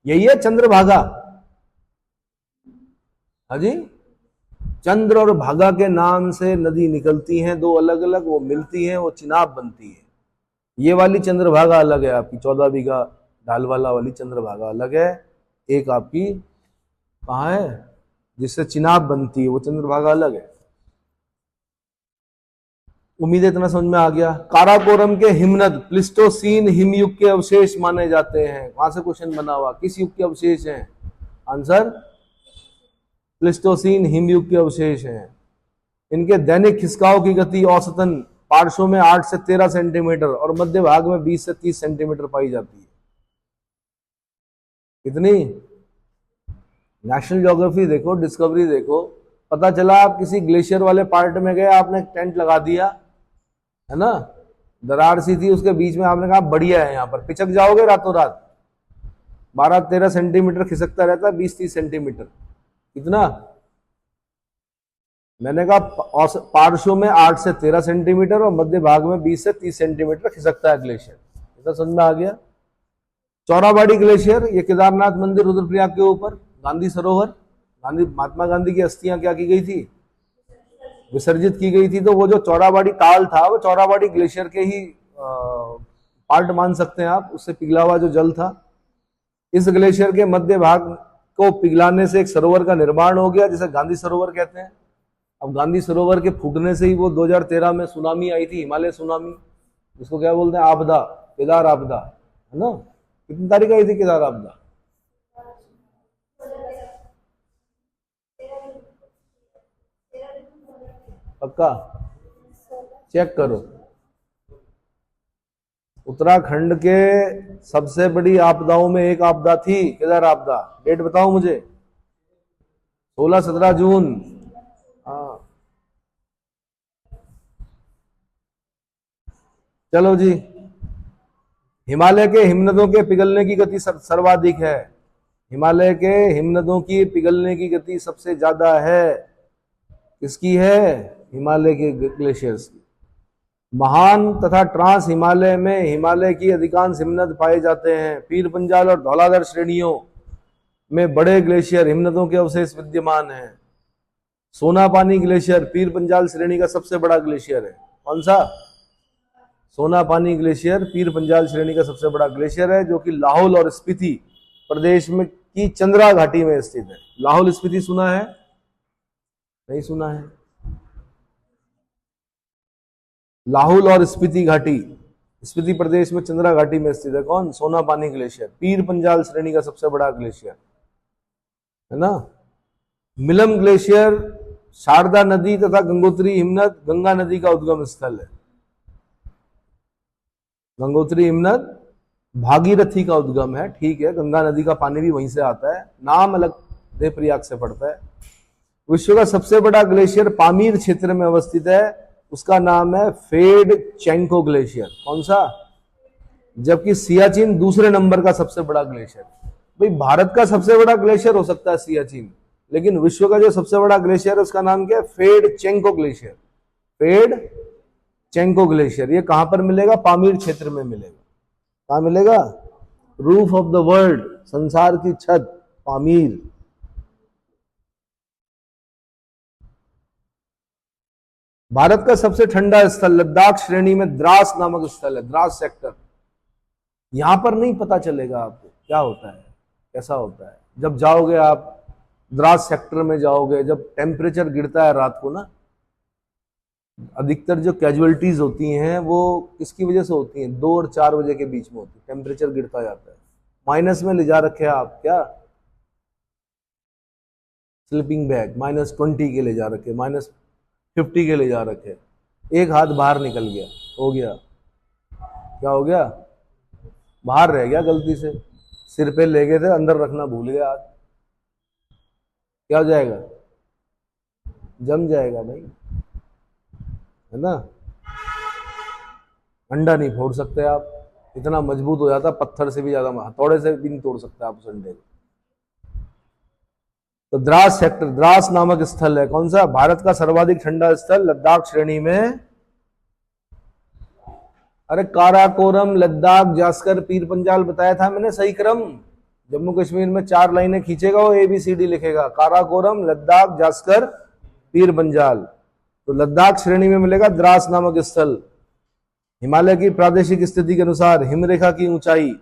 यही है चंद्रभागा। हाँ जी, चंद्र और भागा के नाम से नदी निकलती हैं, 2 अलग अलग, वो मिलती हैं, वो चिनाब बनती है। ये वाली चंद्रभागा अलग है आपकी, 14 बीघा ढालवाला वाली चंद्रभागा अलग है। एक आपकी कहाँ है जिससे चिनाब बनती है, वो चंद्रभागा अलग है। उम्मीद है इतना समझ में आ गया। काराकोरम के हिमनद प्लिस्टोसीन हिमयुग के अवशेष माने जाते हैं। वहां से क्वेश्चन बना हुआ, किस युग के अवशेष हैं? आंसर प्लिस्टोसीन हिमयुग के अवशेष हैं। इनके दैनिक खिसकाव की गति औसतन पार्श्व में 8 से 13 सेंटीमीटर और मध्य भाग में 20 से 30 सेंटीमीटर पाई जाती है। कितनी? नेशनल ज्योग्राफी देखो, डिस्कवरी देखो, पता चला आप किसी ग्लेशियर वाले पार्ट में गए, आपने टेंट लगा दिया, है ना, दरार सी थी उसके बीच में, आपने कहा बढ़िया है, यहाँ पर पिचक जाओगे रातों रात। 12-13 सेंटीमीटर खिसकता रहता है, 20-30 सेंटीमीटर। कितना? मैंने कहा पार्श्व में 8 से 13 सेंटीमीटर और मध्य भाग में 20 से 30 सेंटीमीटर खिसकता है ग्लेशियर। इतना समझ में आ गया। चौराबाड़ी ग्लेशियर, ये केदारनाथ मंदिर रुद्रप्रयाग के ऊपर, गांधी सरोवर, महात्मा गांधी की अस्थियां क्या की गई थी? विसर्जित की गई थी। तो वो जो चौराबाड़ी ताल था, वो चौराबाड़ी ग्लेशियर के ही पार्ट मान सकते हैं आप, उससे पिघला हुआ जो जल था। इस ग्लेशियर के मध्य भाग को पिघलाने से एक सरोवर का निर्माण हो गया, जिसे गांधी सरोवर कहते हैं। अब गांधी सरोवर के फूटने से ही वो 2013 में सुनामी आई थी, हिमालय सुनामी, जिसको क्या बोलते हैं, आपदा, केदार आपदा, है ना। कितनी तारीख आई थी केदार आपदा? पक्का चेक करो। उत्तराखंड के सबसे बड़ी आपदाओं में एक आपदा थी केदार आपदा। डेट बताओ मुझे। 16-17 जून। हाँ, चलो जी। हिमालय के हिमनदों के पिघलने की गति सर्वाधिक है। हिमालय के हिमनदों की पिघलने की गति सबसे ज्यादा है। किसकी है? हिमालय के ग्लेशियर्स की। महान तथा ट्रांस हिमालय में हिमालय की अधिकांश हिमनद पाए जाते हैं। पीर पंजाल और धौलाधर श्रेणियों में बड़े ग्लेशियर हिमनदों के अवशेष विद्यमान हैं। सोनापानी ग्लेशियर पीर पंजाल श्रेणी का सबसे बड़ा ग्लेशियर है। कौन सा? सोनापानी ग्लेशियर पीर पंजाल श्रेणी का सबसे बड़ा ग्लेशियर है, जो कि लाहौल और स्पीति प्रदेश में की चंद्रा घाटी में स्थित है। लाहौल स्पीति सुना है? नहीं सुना है? लाहौल और स्पीति घाटी स्पीति प्रदेश में चंद्रा घाटी में स्थित है। कौन? सोनापानी ग्लेशियर पीर पंजाल श्रेणी का सबसे बड़ा ग्लेशियर है ना। मिलम ग्लेशियर शारदा नदी तथा गंगोत्री हिमनद गंगा नदी का उद्गम स्थल है। गंगोत्री हिमनद भागीरथी का उद्गम है, ठीक है, गंगा नदी का पानी भी वहीं से आता है, नाम अलग देवप्रयाग से पड़ता है। विश्व का सबसे बड़ा ग्लेशियर पामीर क्षेत्र में अवस्थित है, उसका नाम है फेड चेंको ग्लेशियर। कौन सा? जबकि सियाचिन दूसरे नंबर का सबसे बड़ा ग्लेशियर। भाई भारत का सबसे बड़ा ग्लेशियर हो सकता है सियाचिन, लेकिन विश्व का जो सबसे बड़ा ग्लेशियर है उसका नाम क्या है? Fedchenko glacier. Fedchenko glacier ये कहां पर मिलेगा? पामीर क्षेत्र में मिलेगा। कहां मिलेगा? रूफ ऑफ द वर्ल्ड, संसार की छत, पामीर। भारत का सबसे ठंडा स्थल लद्दाख श्रेणी में द्रास नामक स्थल है, द्रास सेक्टर। यहां पर नहीं पता चलेगा आपको क्या होता है, कैसा होता है। जब जाओगे आप द्रास सेक्टर में जाओगे, जब टेम्परेचर गिरता है रात को ना, अधिकतर जो कैजुअलिटीज होती हैं वो किसकी वजह से होती हैं? 2 और 4 बजे के बीच में होती है, टेम्परेचर गिरता जाता है। माइनस में ले जा रखे आप क्या? स्लीपिंग बैग -20 के ले जा रखे, -50 के ले जा रखे, एक हाथ बाहर निकल गया, हो गया क्या? हो गया, बाहर रह गया गलती से, सिर पे ले गए थे, अंदर रखना भूल गया हाथ, क्या हो जाएगा? जम जाएगा भाई, है ना। अंडा नहीं फोड़ सकते आप, इतना मजबूत हो जाता, पत्थर से भी ज्यादा, हथौड़े से भी नहीं तोड़ सकते आप उस अंडे को। तो द्रास सेक्टर, द्रास नामक स्थल है, कौन सा? भारत का सर्वाधिक ठंडा स्थल लद्दाख श्रेणी में। अरे काराकोरम, लद्दाख, जास्कर, पीर पंजाल बताया था मैंने सही क्रम। जम्मू कश्मीर में 4 लाइनें खींचेगा वो ABCD लिखेगा, काराकोरम, लद्दाख, जास्कर, पीर पंजाल। तो लद्दाख श्रेणी में मिलेगा द्रास नामक स्थल। हिमालय की प्रादेशिक स्थिति के अनुसार हिमरेखा की ऊंचाई,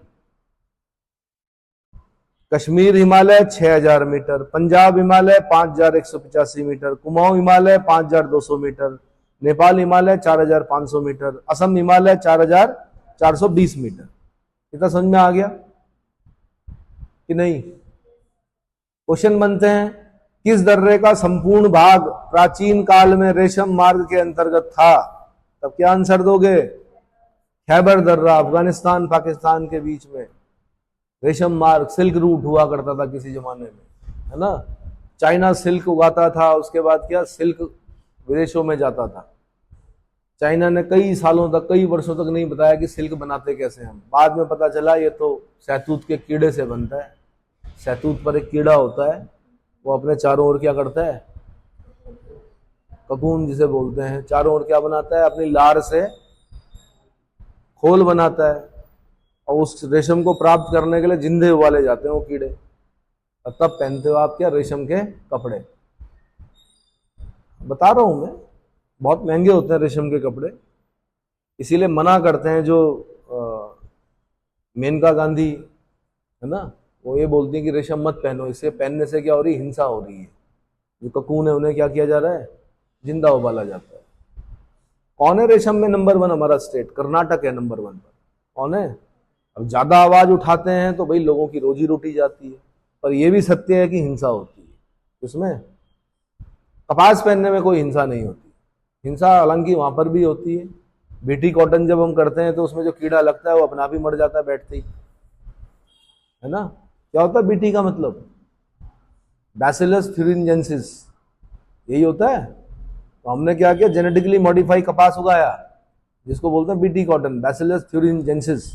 Kashmir Himalaya 6000 metre, Punjab Himalaya 5185 metre, Kumaon Himalaya 5200 metre, Nepal Himalaya 4500 metre, Assam Himalaya 4420 metre. इतना समझ में आ गया कि नहीं? क्वेश्चन बनते हैं, किस दर्रे का संपूर्ण भाग प्राचीन काल में रेशम मार्ग के अंतर्गत था? तब क्या आंसर दोगे? खैबर दर्रा, अफगानिस्तान पाकिस्तान के बीच में रेशम मार्ग, सिल्क रूट हुआ करता था किसी जमाने में, है ना। चाइना सिल्क उगाता था, उसके बाद क्या, सिल्क विदेशों में जाता था। चाइना ने कई सालों तक, कई वर्षों तक नहीं बताया कि सिल्क बनाते कैसे हैं। बाद में पता चला ये तो शहतूत के कीड़े से बनता है। शहतूत पर एक कीड़ा होता है, वो अपने चारों ओर क्या करता है? ककून जिसे बोलते हैं, चारों ओर क्या बनाता है? अपनी लार से खोल बनाता है, और उस रेशम को प्राप्त करने के लिए जिंदे उबाले जाते हैं वो कीड़े, और तब पहनते हो आप क्या? रेशम के कपड़े। बता रहा हूं मैं, बहुत महंगे होते हैं रेशम के कपड़े, इसीलिए मना करते हैं। जो मेनका गांधी है ना, वो ये बोलती है कि रेशम मत पहनो, इसे पहनने से क्या हो रही है? हिंसा हो रही है। जो ककून है उन्हें क्या किया जा रहा है? जिंदा उबाला जाता है। कौन है रेशम में नंबर 1? हमारा स्टेट कर्नाटक है नंबर 1 पर। कौन है? अब ज्यादा आवाज उठाते हैं तो भाई लोगों की रोजी रोटी जाती है, पर यह भी सत्य है कि हिंसा होती है। उसमें कपास पहनने में कोई हिंसा नहीं होती, हिंसा हालांकि वहां पर भी होती है। बीटी कॉटन जब हम करते हैं तो उसमें जो कीड़ा लगता है वो अपना भी मर जाता है बैठते ही, है ना। क्या होता है बीटी का मतलब? बैसिलस thuringiensis, यही होता है। तो हमने क्या किया? जेनेटिकली मॉडिफाई कपास उगाया, जिसको बोलते हैं बीटी कॉटन, बैसिलस thuringiensis।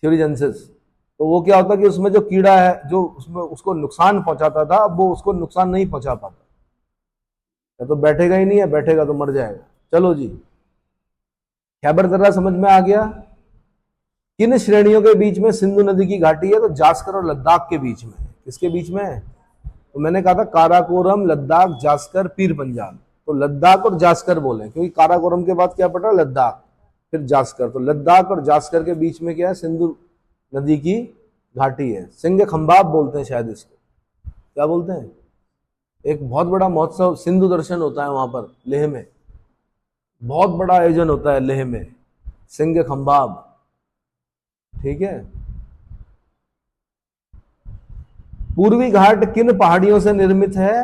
तो वो क्या होता है कि उसमें जो कीड़ा है जो उसमें उसको नुकसान पहुंचाता था, अब वो उसको नुकसान नहीं पहुंचा पाता। या तो बैठेगा ही नहीं है, बैठेगा तो मर जाएगा। चलो जी, खैबर दर्रा समझ में आ गया। किन श्रेणियों के बीच में सिंधु नदी की घाटी है? तो जास्कर और लद्दाख के बीच में। किसके बीच में? तो मैंने कहा था काराकोरम, लद्दाख, जास्कर, पीर पंजाल। तो लद्दाख और जास्कर बोले, क्योंकि काराकोरम के बाद क्या पड़ा? लद्दाख, फिर जास्कर। तो लद्दाख और जास्कर के बीच में क्या है? सिंधु नदी की घाटी है। सिंह खंबाब बोलते हैं शायद इसको, क्या बोलते हैं? एक बहुत बड़ा महोत्सव सिंधु दर्शन होता है वहां पर लेह में, बहुत बड़ा आयोजन होता है लेह में, सिंह खंबाब। ठीक है। पूर्वी घाट किन पहाड़ियों से निर्मित है?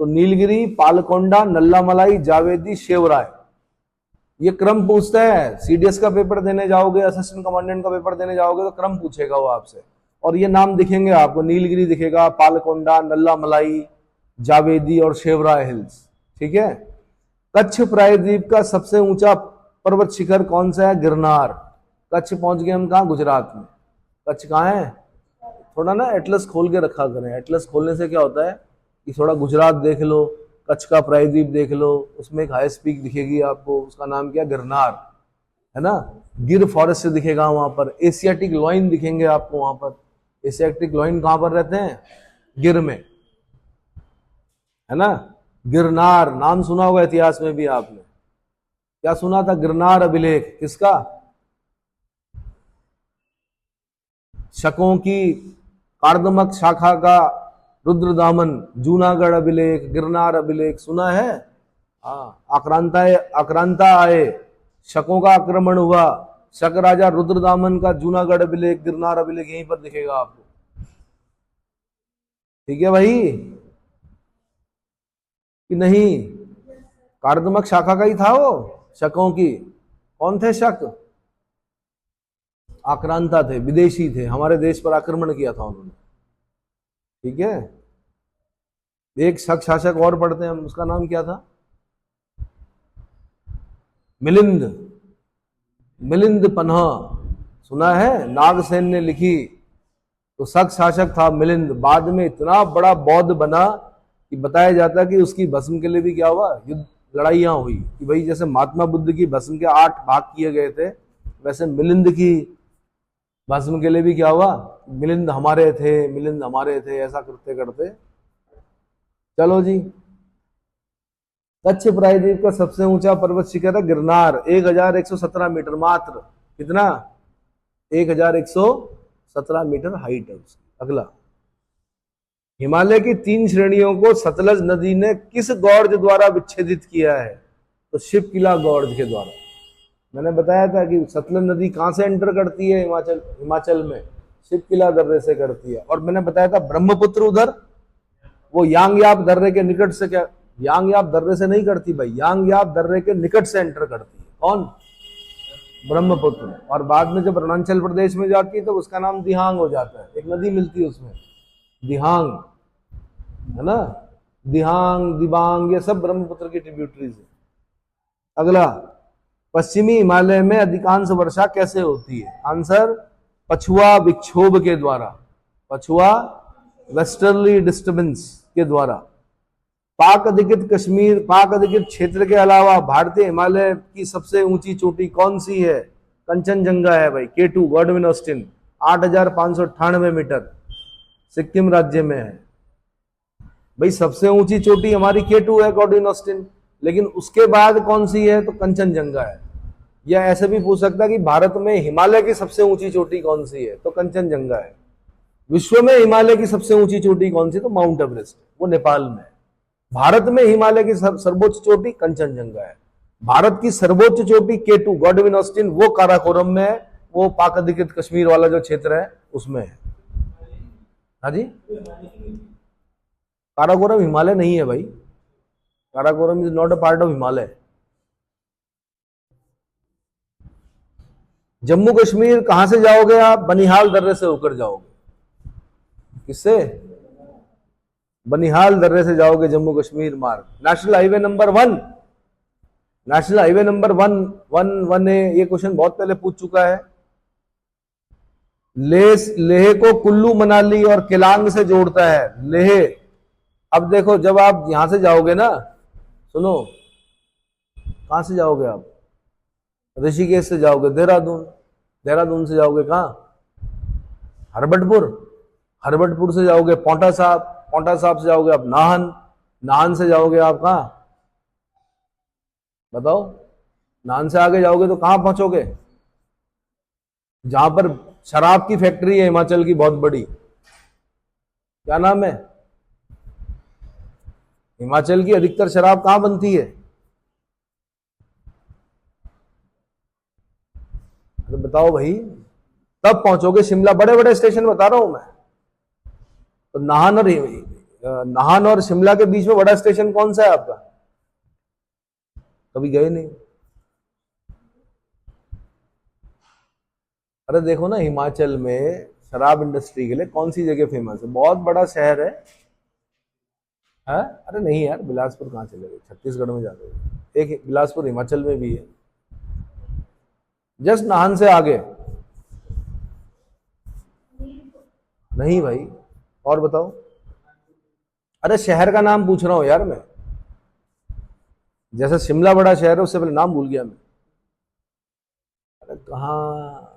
तो नीलगिरी, पालकोंडा, नल्लामलाई, जावेदी, शेवराय। ये क्रम पूछता है। सीडीएस का पेपर देने जाओगे, असिस्टेंट कमांडेंट का पेपर देने जाओगे तो क्रम पूछेगा वो आपसे, और ये नाम दिखेंगे आपको, नीलगिरी दिखेगा, पालकोंडा, नल्लामलाई, जावेदी और शेवराय हिल्स। ठीक है। कच्छ प्रायद्वीप का सबसे ऊंचा पर्वत शिखर कौन सा है? गिरनार। कच्छ पहुंच गए हम कहाँ? गुजरात में। कच्छ कहाँ है? थोड़ा ना एटलस खोल के रखा करें। एटलस खोलने से क्या होता है कि थोड़ा गुजरात देख लो, कच्छ का प्रायद्वीप देख लो, उसमें एक हाईएस्ट पीक दिखेगी आपको, उसका नाम क्या? गिरनार, है ना। गिर फॉरेस्ट दिखेगा वहां पर। एशियाटिक लॉइन दिखेंगे आपको वहां पर। एशियाटिक लॉइन कहां पर रहते हैं? गिर में, है ना। गिरनार नाम सुना होगा इतिहास में भी आपने। क्या सुना था? गिरनार अभिलेख किसका? शकों की कार्दमक शाखा का रुद्रदामन, जूनागढ़ अभिलेख, गिरनार अभिलेख सुना है? हाँ। आक्रांता आए, शकों का आक्रमण हुआ, शक राजा रुद्रदामन का जूनागढ़ अभिलेख, गिरनार अभिलेख यहीं पर दिखेगा आपको। ठीक है भाई कि नहीं? कार्दमक शाखा का ही था वो, शकों की। कौन थे शक? आक्रांता थे, विदेशी थे, हमारे देश पर आक्रमण किया था उन्होंने। ठीक है। एक शक शासक और पढ़ते हैं हम, उसका नाम क्या था? मिलिंद। मिलिंद पन्हा सुना है? नागसेन ने लिखी। तो शक शासक था मिलिंद। बाद में इतना बड़ा बौद्ध बना कि बताया जाता है कि उसकी भस्म के लिए भी क्या हुआ? युद्ध, लड़ाइयां हुई कि भाई जैसे महात्मा बुद्ध की भस्म के 8 भाग किए गए थे, वैसे मिलिंद की भस्म के लिए भी क्या हुआ? मिलिंद हमारे थे, मिलिंद हमारे थे, ऐसा करते करते। चलो जी। कच्छ प्रायद्वीप का सबसे ऊंचा पर्वत शिखर है गिरनार, 1117 मीटर मात्र। कितना? 1117 मीटर हाइट है उसकी। अगला, हिमालय की 3 श्रेणियों को सतलज नदी ने किस गॉर्ज द्वारा विच्छेदित किया है? तो शिवकिला गॉर्ज के द्वारा। मैंने बताया था कि सतलज नदी कहां से एंटर करती है? हिमाचल में शिवकिला दर्रे से करती है। और मैंने बताया था ब्रह्मपुत्र उधर, वो यांगयाप दर्रे के निकट से, क्या यांगयाप दर्रे से नहीं करती भाई, यांगयाप दर्रे के निकट से एंटर करती है। कौन? ब्रह्मपुत्र। और बाद में जब अरुणाचल प्रदेश में जाती है तो उसका नाम दिहांग हो जाता है। एक नदी मिलती है उसमें, दिहांग, है ना। दिहांग, दिबांग, ये सब ब्रह्मपुत्र की ट्रिब्यूटरीज है। अगला, पश्चिमी हिमालय में अधिकांश वर्षा कैसे होती है? आंसर, पछुआ विक्षोभ के द्वारा। पछुआ वेस्टर्ली डिस्टर्बेंस के द्वारा। पाक अधिकृत कश्मीर, पाक अधिकृत क्षेत्र के अलावा भारतीय हिमालय की सबसे ऊंची चोटी कौन सी है? कंचनजंगा है भाई, K2 Godwin Austin, 8598 metre, Sikkim राज्य में है भाई। सबसे ऊंची चोटी हमारी K2 है, गॉडविन ऑस्टिन, लेकिन उसके बाद कौन सी है? तो कंचनजंगा है। या ऐसे भी पूछ सकता है कि भारत में हिमालय की सबसे ऊंची चोटी कौन सी है? तो कंचनजंगा है। विश्व में हिमालय की सबसे ऊंची चोटी कौन सी? तो माउंट एवरेस्ट, वो नेपाल में है। भारत में हिमालय की सर्वोच्च चोटी कंचनजंगा है। भारत की सर्वोच्च चोटी K2 गॉडविन ऑस्टिन, वो काराकोरम में है, वो पाक अधिकृत कश्मीर वाला जो क्षेत्र है उसमें है। हाँ जी, काराकोरम हिमालय नहीं है भाई, Karakoram is not a part of Himalaya. Jammu Kashmir कहां से जाओगे आप? बनिहाल दर्रे से होकर जाओगे। किससे? बनिहाल दर्रे से जाओगे जम्मू कश्मीर मार्ग। National highway number 1, national highway number 111A, ये क्वेश्चन बहुत पहले पूछ चुका है। लेह को कुल्लू मनाली और केलांग से जोड़ता है लेह। अब देखो, जब आप यहां से जाओगे ना, सुनो, कहां से जाओगे आप? ऋषिकेश से जाओगे देहरादून, देहरादून से जाओगे कहाँ, हरबटपुर, हरबटपुर से जाओगे पौंटा साहब, पौंटा साहब से जाओगे आप नाहन, नाहन से जाओगे आप कहाँ बताओ, नाहन से आगे जाओगे तो कहाँ पहुंचोगे, जहां पर शराब की फैक्ट्री है हिमाचल की बहुत बड़ी, क्या नाम है, हिमाचल की अधिकतर शराब कहां बनती है, तो बताओ भाई, तब पहुंचोगे शिमला, बड़े बड़े स्टेशन बता रहा हूं मैं। तो नाहन और शिमला के बीच में बड़ा स्टेशन कौन सा है आपका, कभी गए नहीं। अरे देखो ना, हिमाचल में शराब इंडस्ट्री के लिए कौन सी जगह फेमस है, बहुत बड़ा शहर है। अरे नहीं यार, बिलासपुर कहाँ चले गए, छत्तीसगढ़ में जाते हैं, एक बिलासपुर हिमाचल में भी है, जस्ट नाहन से आगे। नहीं भाई, और बताओ। अरे शहर का नाम पूछ रहा हूं यार मैं, जैसे शिमला बड़ा शहर है, उससे पहले नाम भूल गया मैं। अरे कहाँ,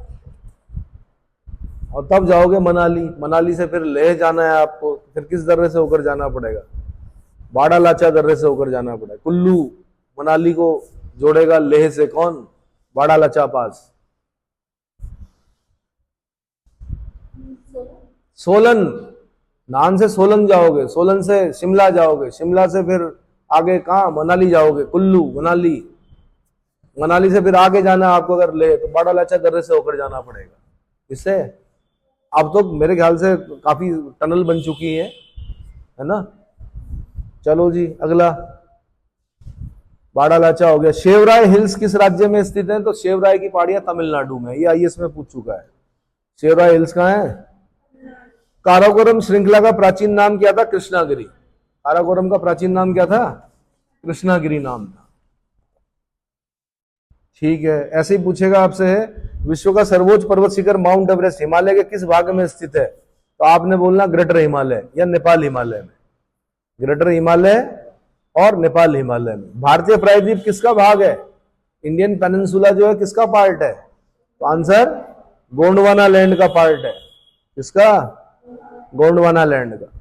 और तब जाओगे मनाली, मनाली से फिर लेह जाना है आपको, फिर किस दर्रे से होकर जाना पड़ेगा, बाड़ा लाचा दर्रे से होकर जाना पड़ेगा। कुल्लू मनाली को जोड़ेगा लेह से कौन, बाड़ा लाचा पास। सोलन, नाहन से सोलन जाओगे, सोलन से शिमला जाओगे, शिमला से फिर आगे कहाँ, मनाली जाओगे, कुल्लू मनाली, मनाली से फिर आगे जाना है आपको अगर ले तो बाड़ा लाचा दर्रे से होकर जाना पड़ेगा। इससे अब तो मेरे ख्याल से काफी टनल बन चुकी है ना। चलो जी अगला, बाड़ा लाचा हो गया। शेवराय हिल्स किस राज्य में स्थित है, तो शेवराय की पहाड़ियां तमिलनाडु में, ये आईएएस में पूछ चुका है। शेवराय हिल्स कहाँ है। काराकोरम श्रृंखला का प्राचीन नाम क्या था, कृष्णागिरी। काराकोरम का प्राचीन नाम क्या था, कृष्णागिरी नाम था। ठीक है, ऐसे ही पूछेगा आपसे, विश्व का सर्वोच्च पर्वत शिखर माउंट एवरेस्ट हिमालय के किस भाग में स्थित है, तो आपने बोलना ग्रेटर हिमालय या नेपाल हिमालय में, ग्रेटर हिमालय और नेपाल हिमालय में। भारतीय प्रायद्वीप किसका भाग है, इंडियन पेनिनसुला जो है किसका पार्ट है, तो आंसर गोंडवाना लैंड का पार्ट है। किसका, गोंडवाना लैंड का।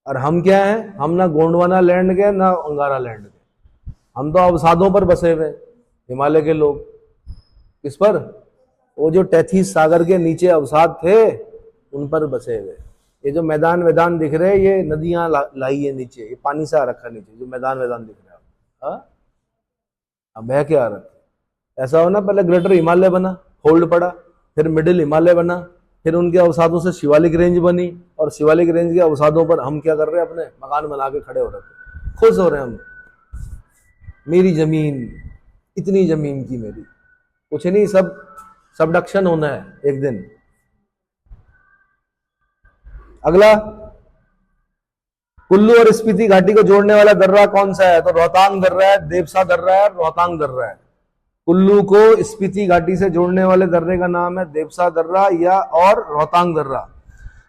और हम क्या हैं, हम ना गोंडवाना लैंड के ना अंगारा लैंड के, हम तो अवसादों पर बसे हुए हिमालय के लोग। किस पर, वो जो टैथीस सागर के नीचे अवसाद थे उन पर बसे हुए। ये जो मैदान वैदान दिख रहे हैं, ये नदियां लाई है नीचे, ये पानी से आ रखा नीचे, जो मैदान वैदान दिख रहा है अब बह के आ रखा। ऐसा हो ना, पहले ग्रेटर हिमालय बना, होल्ड पड़ा, फिर मिडिल हिमालय बना, फिर उनके अवसादों से शिवालिक रेंज बनी, और शिवालिक रेंज के अवसादों पर हम क्या कर रहे हैं, अपने मकान बना के खड़े हो रहे थे, खुश हो रहे हैं हम, मेरी जमीन, इतनी जमीन की मेरी, कुछ नहीं, सब सबडक्शन होना है एक दिन। अगला, कुल्लू और स्पीति घाटी को जोड़ने वाला दर्रा कौन सा है, तो रोहतांग दर्रा है, देवसा दर्रा है, रोहतांग दर्रा है। कुल्लू को स्पीति घाटी से जोड़ने वाले दर्रे का नाम है देवसा दर्रा या और रोहतांग दर्रा।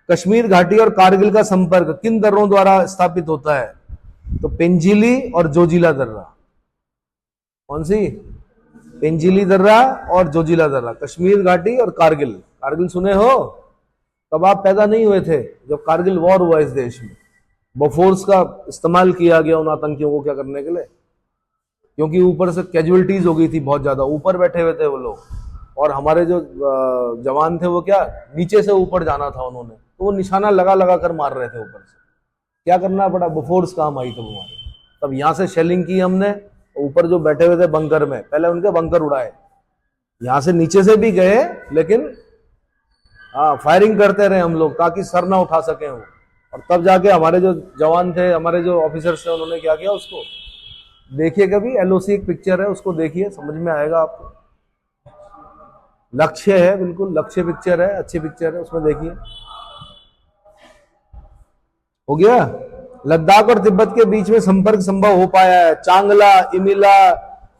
कश्मीर घाटी और कारगिल का संपर्क किन दर्रों द्वारा स्थापित होता है, तो पेंजिली और जोजिला दर्रा। कौन सी, पेंजिली दर्रा और जोजिला दर्रा, कश्मीर घाटी और कारगिल। कारगिल सुने हो, तब आप पैदा नहीं हुए थे जब कारगिल वॉर हुआ इस देश में, बोफोर्स का इस्तेमाल किया गया उन आतंकियों को क्या करने के लिए, क्योंकि ऊपर से कैजुअलिटीज हो गई थी बहुत ज्यादा, ऊपर बैठे हुए थे वो लोग, और हमारे जो जवान थे वो क्या नीचे से ऊपर जाना था उन्होंने, तो वो निशाना लगा लगा कर मार रहे थे ऊपर से, क्या करना पड़ा, बोफोर्स काम आई तब हमारे। तब यहां से शेलिंग की हमने, ऊपर जो बैठे हुए थे बंकर में, पहले उनके बंकर उड़ाए, यहां से नीचे से भी गए, लेकिन हाँ फायरिंग करते रहे हम लोग ताकि सर ना उठा सके वो। और तब जाके हमारे जो जवान थे, हमारे जो ऑफिसर्स थे, उन्होंने क्या किया, उसको देखिए कभी, एलओसी एक पिक्चर है, उसको देखिए, समझ में आएगा आपको। लक्ष्य है, बिल्कुल लक्ष्य पिक्चर है, अच्छी पिक्चर है, उसमें देखिए। हो गया। लद्दाख और तिब्बत के बीच में संपर्क संभव हो पाया है, चांगला, इमिला,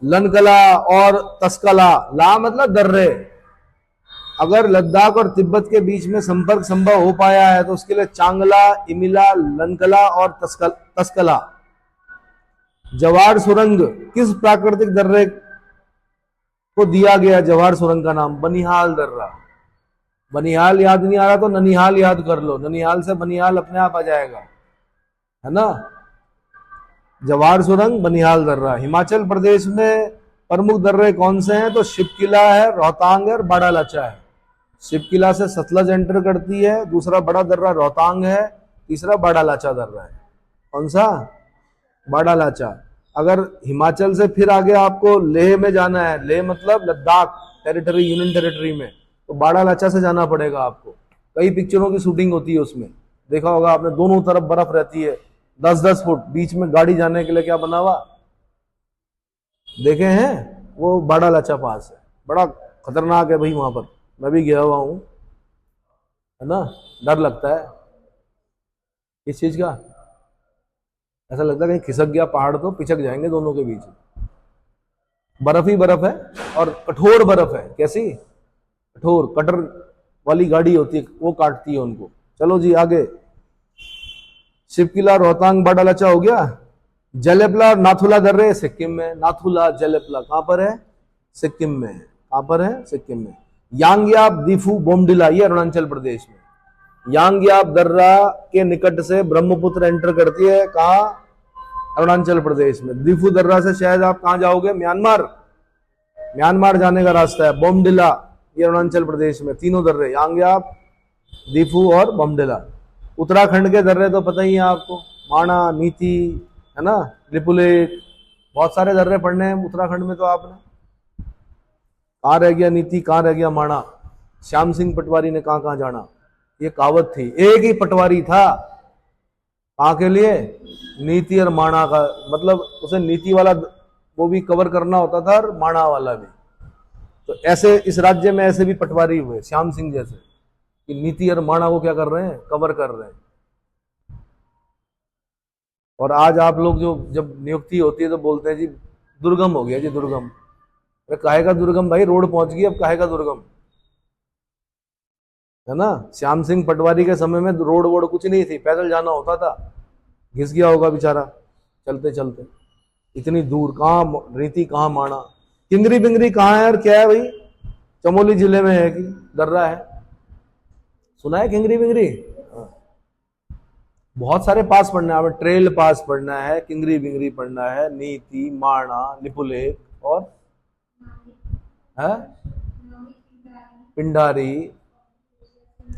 लनकला और तस्कला। ला मतलब दर्रे। अगर लद्दाख और तिब्बत के बीच में संपर्क संभव हो पाया है तो उसके लिए चांगला, इमिला, लनकला और तस्कला। जवाड़ सुरंग किस प्राकृतिक दर्रे को दिया गया जवाहर सुरंग का नाम बनिहाल दर्रा। बनिहाल याद नहीं आ रहा तो ननिहाल याद कर लो, ननिहाल से बनिहाल अपने आप आ जाएगा, है ना। जवाहर सुरंग, बनिहाल दर्रा। हिमाचल प्रदेश में प्रमुख दर्रे कौन से हैं? तो शिवकिला है, रोहतांग है और बाड़ा लाचा है। शिवकिला से सतलज एंटर करती है, दूसरा बड़ा दर्रा रोहतांग है, तीसरा बाड़ा लाचा दर्रा है। कौन सा? बाड़ा लाचा। अगर हिमाचल से फिर आगे आपको लेह में जाना है, लेह मतलब लद्दाख टेरिटरी, यूनियन टेरिटरी में, तो बाड़ा लाचा से जाना पड़ेगा आपको। कई पिक्चरों की शूटिंग होती है उसमें, देखा होगा आपने, दोनों तरफ बर्फ रहती है, 10-10 फुट, बीच में गाड़ी जाने के लिए क्या बना हुआ, देखे हैं? वो बाड़ा लाचा पास है, बड़ा खतरनाक है भाई वहां पर, मैं भी गया हुआ हूं, है ना। डर लगता है इस चीज का, ऐसा लगता है कहीं खिसक गया पहाड़ तो पिचक जाएंगे दोनों के बीच। बर्फ ही बर्फ है और कठोर बर्फ है। कैसी? कठोर, कटर वाली गाड़ी होती है, वो काटती है उनको। चलो जी आगे। शिवकिला, रोहतांग, बाड़ा लाचा हो गया। जलेपला और नाथुला दर्रे सिक्किम में। नाथुला, जलेपला कहां पर है? सिक्किम में। कहां पर है? सिक्किम में। यांगयाप, दीफू, बोमडिला ये अरुणाचल प्रदेश में। यांगयाप दर्रा के निकट से ब्रह्मपुत्र एंटर करती है, कहा? अरुणाचल प्रदेश में। दीफू दर्रा से शायद आप कहां जाओगे? म्यांमार, म्यांमार जाने का रास्ता है। बोमडिला ये अरुणाचल प्रदेश में। तीनों दर्रे, यांगयाप, दीफू और बोमडिला। उत्तराखंड के दर्रे तो पता ही है आपको, माणा, नीति, है ना, लिपुलेख, बहुत सारे दर्रे पढ़ने हैं उत्तराखंड में। तो आपने कहां रह गया नीति, कहां रह गया माणा? श्याम सिंह पटवारी ने कहां कहां जाना? ये कहावत थी, एक ही पटवारी था कहां के लिए? नीति और माणा का, मतलब उसे नीति वाला वो भी कवर करना होता था और माणा वाला भी। तो ऐसे इस राज्य में ऐसे भी पटवारी हुए श्याम सिंह जैसे, कि नीति और माणा को क्या कर रहे हैं? कवर कर रहे हैं। और आज आप लोग जो जब नियुक्ति होती है तो बोलते हैं जी दुर्गम हो गया जी, दुर्गम। अरे काहे का दुर्गम भाई, रोड पहुंच गई, अब काहे का दुर्गम, है ना। श्याम सिंह पटवारी के समय में रोड वोड कुछ नहीं थी, पैदल जाना होता था, घिस गया होगा बेचारा चलते चलते इतनी दूर। कहाँ रीति, कहाँ माणा। किंगरी बिंगरी कहाँ है और क्या है भाई? चमोली जिले में है कि दर्रा है, सुना है किंगरी बिंगरी? बहुत सारे पास पढ़ना है, ट्रेल पास पढ़ना है, किंगरी बिंगरी पढ़ना है, नीति, माणा, लिपुलेख और है पिंडारी।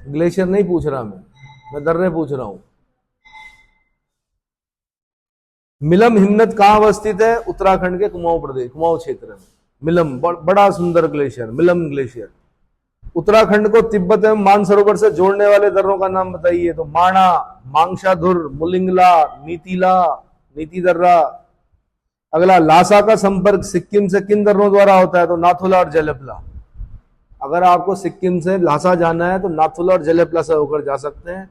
ग्लेशियर नहीं पूछ रहा मैं दर्रे पूछ रहा हूं। मिलम हिमनद कहां अवस्थित है? उत्तराखंड के कुमाऊं प्रदेश, कुमाऊं क्षेत्र में। मिलम बड़ा सुंदर ग्लेशियर, मिलम ग्लेशियर। उत्तराखंड को तिब्बत एवं मानसरोवर से जोड़ने वाले दर्रों का नाम बताइए। तो माणा, मांगशाधुर, मुलिंगला, नीतिला, नीति दर्रा। अगला, लासा का संपर्क सिक्किम से किन दर्रों द्वारा होता है? तो नाथुला और जलेपला। अगर आपको सिक्किम से लासा जाना है तो नाथुला और जलेपला से होकर जा सकते हैं।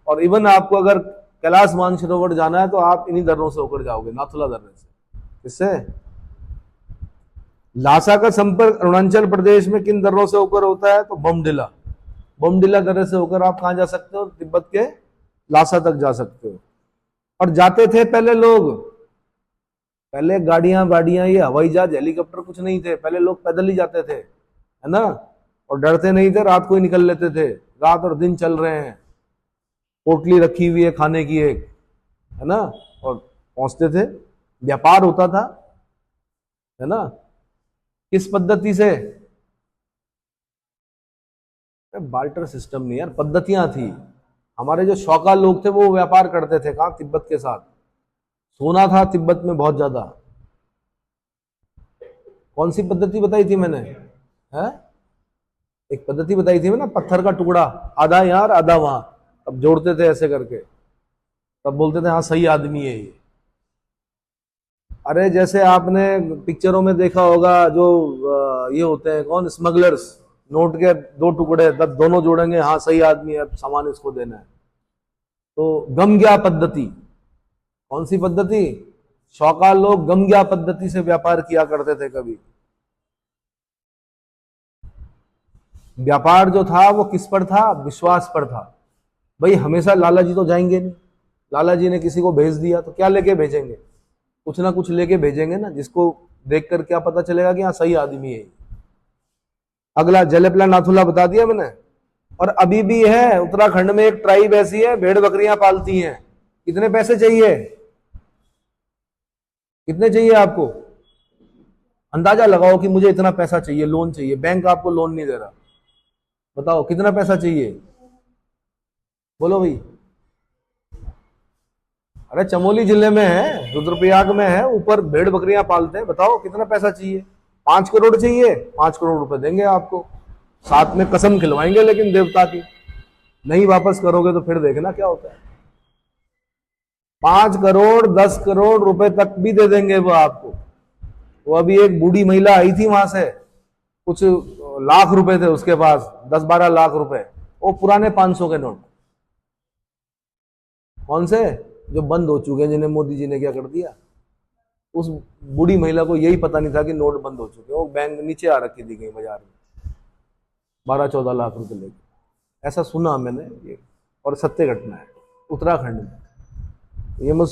और इवन आपको अगर कैलाश मानसरोवर जाना है तो आप इन्हीं दर्रों से होकर जाओगे, नाथुला दर्रे से। किससे? लासा का संपर्क अरुणाचल प्रदेश में किन दर्रों से होकर होता है? तो बोमडिला, बोमडिला दर्रे से होकर आप कहां जा सकते हो? तिब्बत के लासा तक जा सकते हो। और जाते थे पहले लोग, पहले गाड़ियां वाड़ियां, ये हवाई जहाज, हेलीकॉप्टर कुछ नहीं थे, पहले लोग पैदल ही जाते थे, है ना। और डरते नहीं थे, रात को ही निकल लेते थे, रात और दिन चल रहे हैं, पोटली रखी हुई है खाने की एक, है ना, और पहुंचते थे। व्यापार होता था, है ना। किस पद्धति से? बाल्टर सिस्टम नहीं यार, पद्धतियां थी। हमारे जो शौका लोग थे वो व्यापार करते थे, कहां? तिब्बत के साथ। सोना था तिब्बत में बहुत ज्यादा। कौन सी पद्धति बताई थी मैंने? है एक पद्धति बताई थी मैंने, पत्थर का टुकड़ा, आधा यहाँ आधा वहां, तब जोड़ते थे ऐसे करके, तब बोलते थे हाँ सही आदमी है ये। अरे जैसे आपने पिक्चरों में देखा होगा, जो ये होते हैं कौन, स्मगलर्स, नोट के दो टुकड़े, तब दोनों जोड़ेंगे, हाँ सही आदमी है, सामान इसको देना है। तो गमग्या पद्धति, कौन सी पद्धति? शौका लोग गमग्या पद्धति से व्यापार किया करते थे। कभी व्यापार जो था वो किस पर था? विश्वास पर था। भाई हमेशा लाला जी तो जाएंगे नहीं, लाला जी ने किसी को भेज दिया तो क्या लेके भेजेंगे? कुछ ना कुछ लेके भेजेंगे ना, जिसको देखकर क्या पता चलेगा कि हाँ सही आदमी है। अगला जलेपला नाथुला बता दिया मैंने। और अभी भी है उत्तराखंड में एक ट्राइब ऐसी है, भेड़ बकरियां पालती हैं। कितने पैसे चाहिए, कितने चाहिए आपको? अंदाजा लगाओ कि मुझे इतना पैसा चाहिए, लोन चाहिए, बैंक आपको लोन नहीं दे रहा, बताओ कितना पैसा चाहिए, बोलो भाई। अरे चमोली जिले में है, रुद्रप्रयाग में है, ऊपर भेड़ बकरियां पालते हैं, बताओ कितना पैसा चाहिए? 5 करोड़ चाहिए, 5 करोड़ रुपए देंगे आपको, साथ में कसम खिलवाएंगे लेकिन देवता की, नहीं वापस करोगे तो फिर देखना क्या होता है। 5 करोड़ 10 करोड़ रुपए तक भी दे देंगे वो आपको। वो अभी एक बूढ़ी महिला आई थी वहां से, कुछ लाख रुपए थे उसके पास, 10-12 लाख रुपए, वो पुराने 500 के नोट। कौन से? जो बंद हो चुके हैं, जिन्हें मोदी जी ने क्या कर दिया। उस बूढ़ी महिला को यही पता नहीं था कि नोट बंद हो चुके हैं, वो बैंक नीचे आ रखी थी कहीं बाजार में, 12-14 लाख रुपए लेके। ऐसा सुना मैंने ये, और सत्य घटना है उत्तराखंड में। ये मत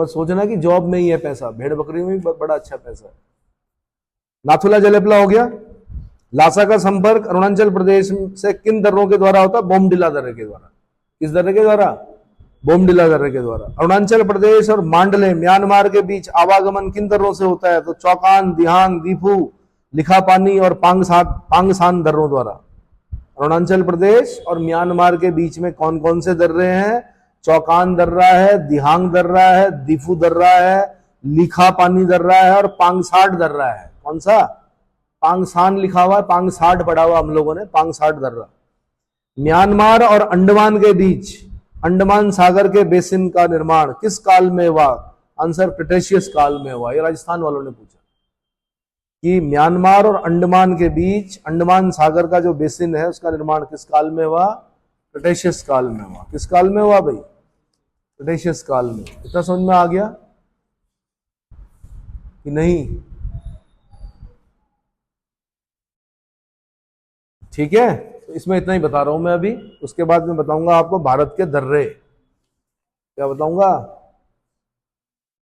सोचना कि जॉब में ही है पैसा, भेड़ बकरी में भी बड़ा अच्छा पैसा है। नाथुला जलेपला हो गया। लासा का संपर्क अरुणाचल प्रदेश से किन दर्रों के द्वारा होता है? बोमडिला दर्रे के द्वारा। किस दर्रे के द्वारा? बोमडिला दर्रे के द्वारा। अरुणाचल प्रदेश और मांडले म्यांमार के बीच आवागमन किन दर्रों से होता है? तो चौकान, दिहांग, दीफू, लिखापानी और पांगसान दर्रों द्वारा। अरुणाचल प्रदेश और म्यांमार के बीच में कौन कौन से दर्रे हैं? चौकान दर्रा है, दिहांग दर्रा है, दीफू दर्रा है, लिखापानी दर्रा है और पांगसाट दर्रा है। कौन सा? पांगसान लिखा हुआ है, पांगसाट पढ़ा हुआ हम लोगों ने, पांगसाट दर्रा। म्यांमार और अंडमान के बीच अंडमान सागर के बेसिन का निर्माण किस काल में हुआ? आंसर क्रिटेशियस काल में हुआ। ये राजस्थान वालों ने पूछा कि म्यांमार और अंडमान के बीच अंडमान सागर का जो बेसिन है उसका निर्माण किस काल में हुआ? क्रिटेशियस काल में हुआ। किस काल में हुआ भाई? क्रिटेशियस काल में। इतना समझ में आ गया कि नहीं? ठीक है, तो इसमें इतना ही बता रहा हूं मैं अभी। उसके बाद मैं बताऊंगा आपको भारत के दर्रे। क्या बताऊंगा?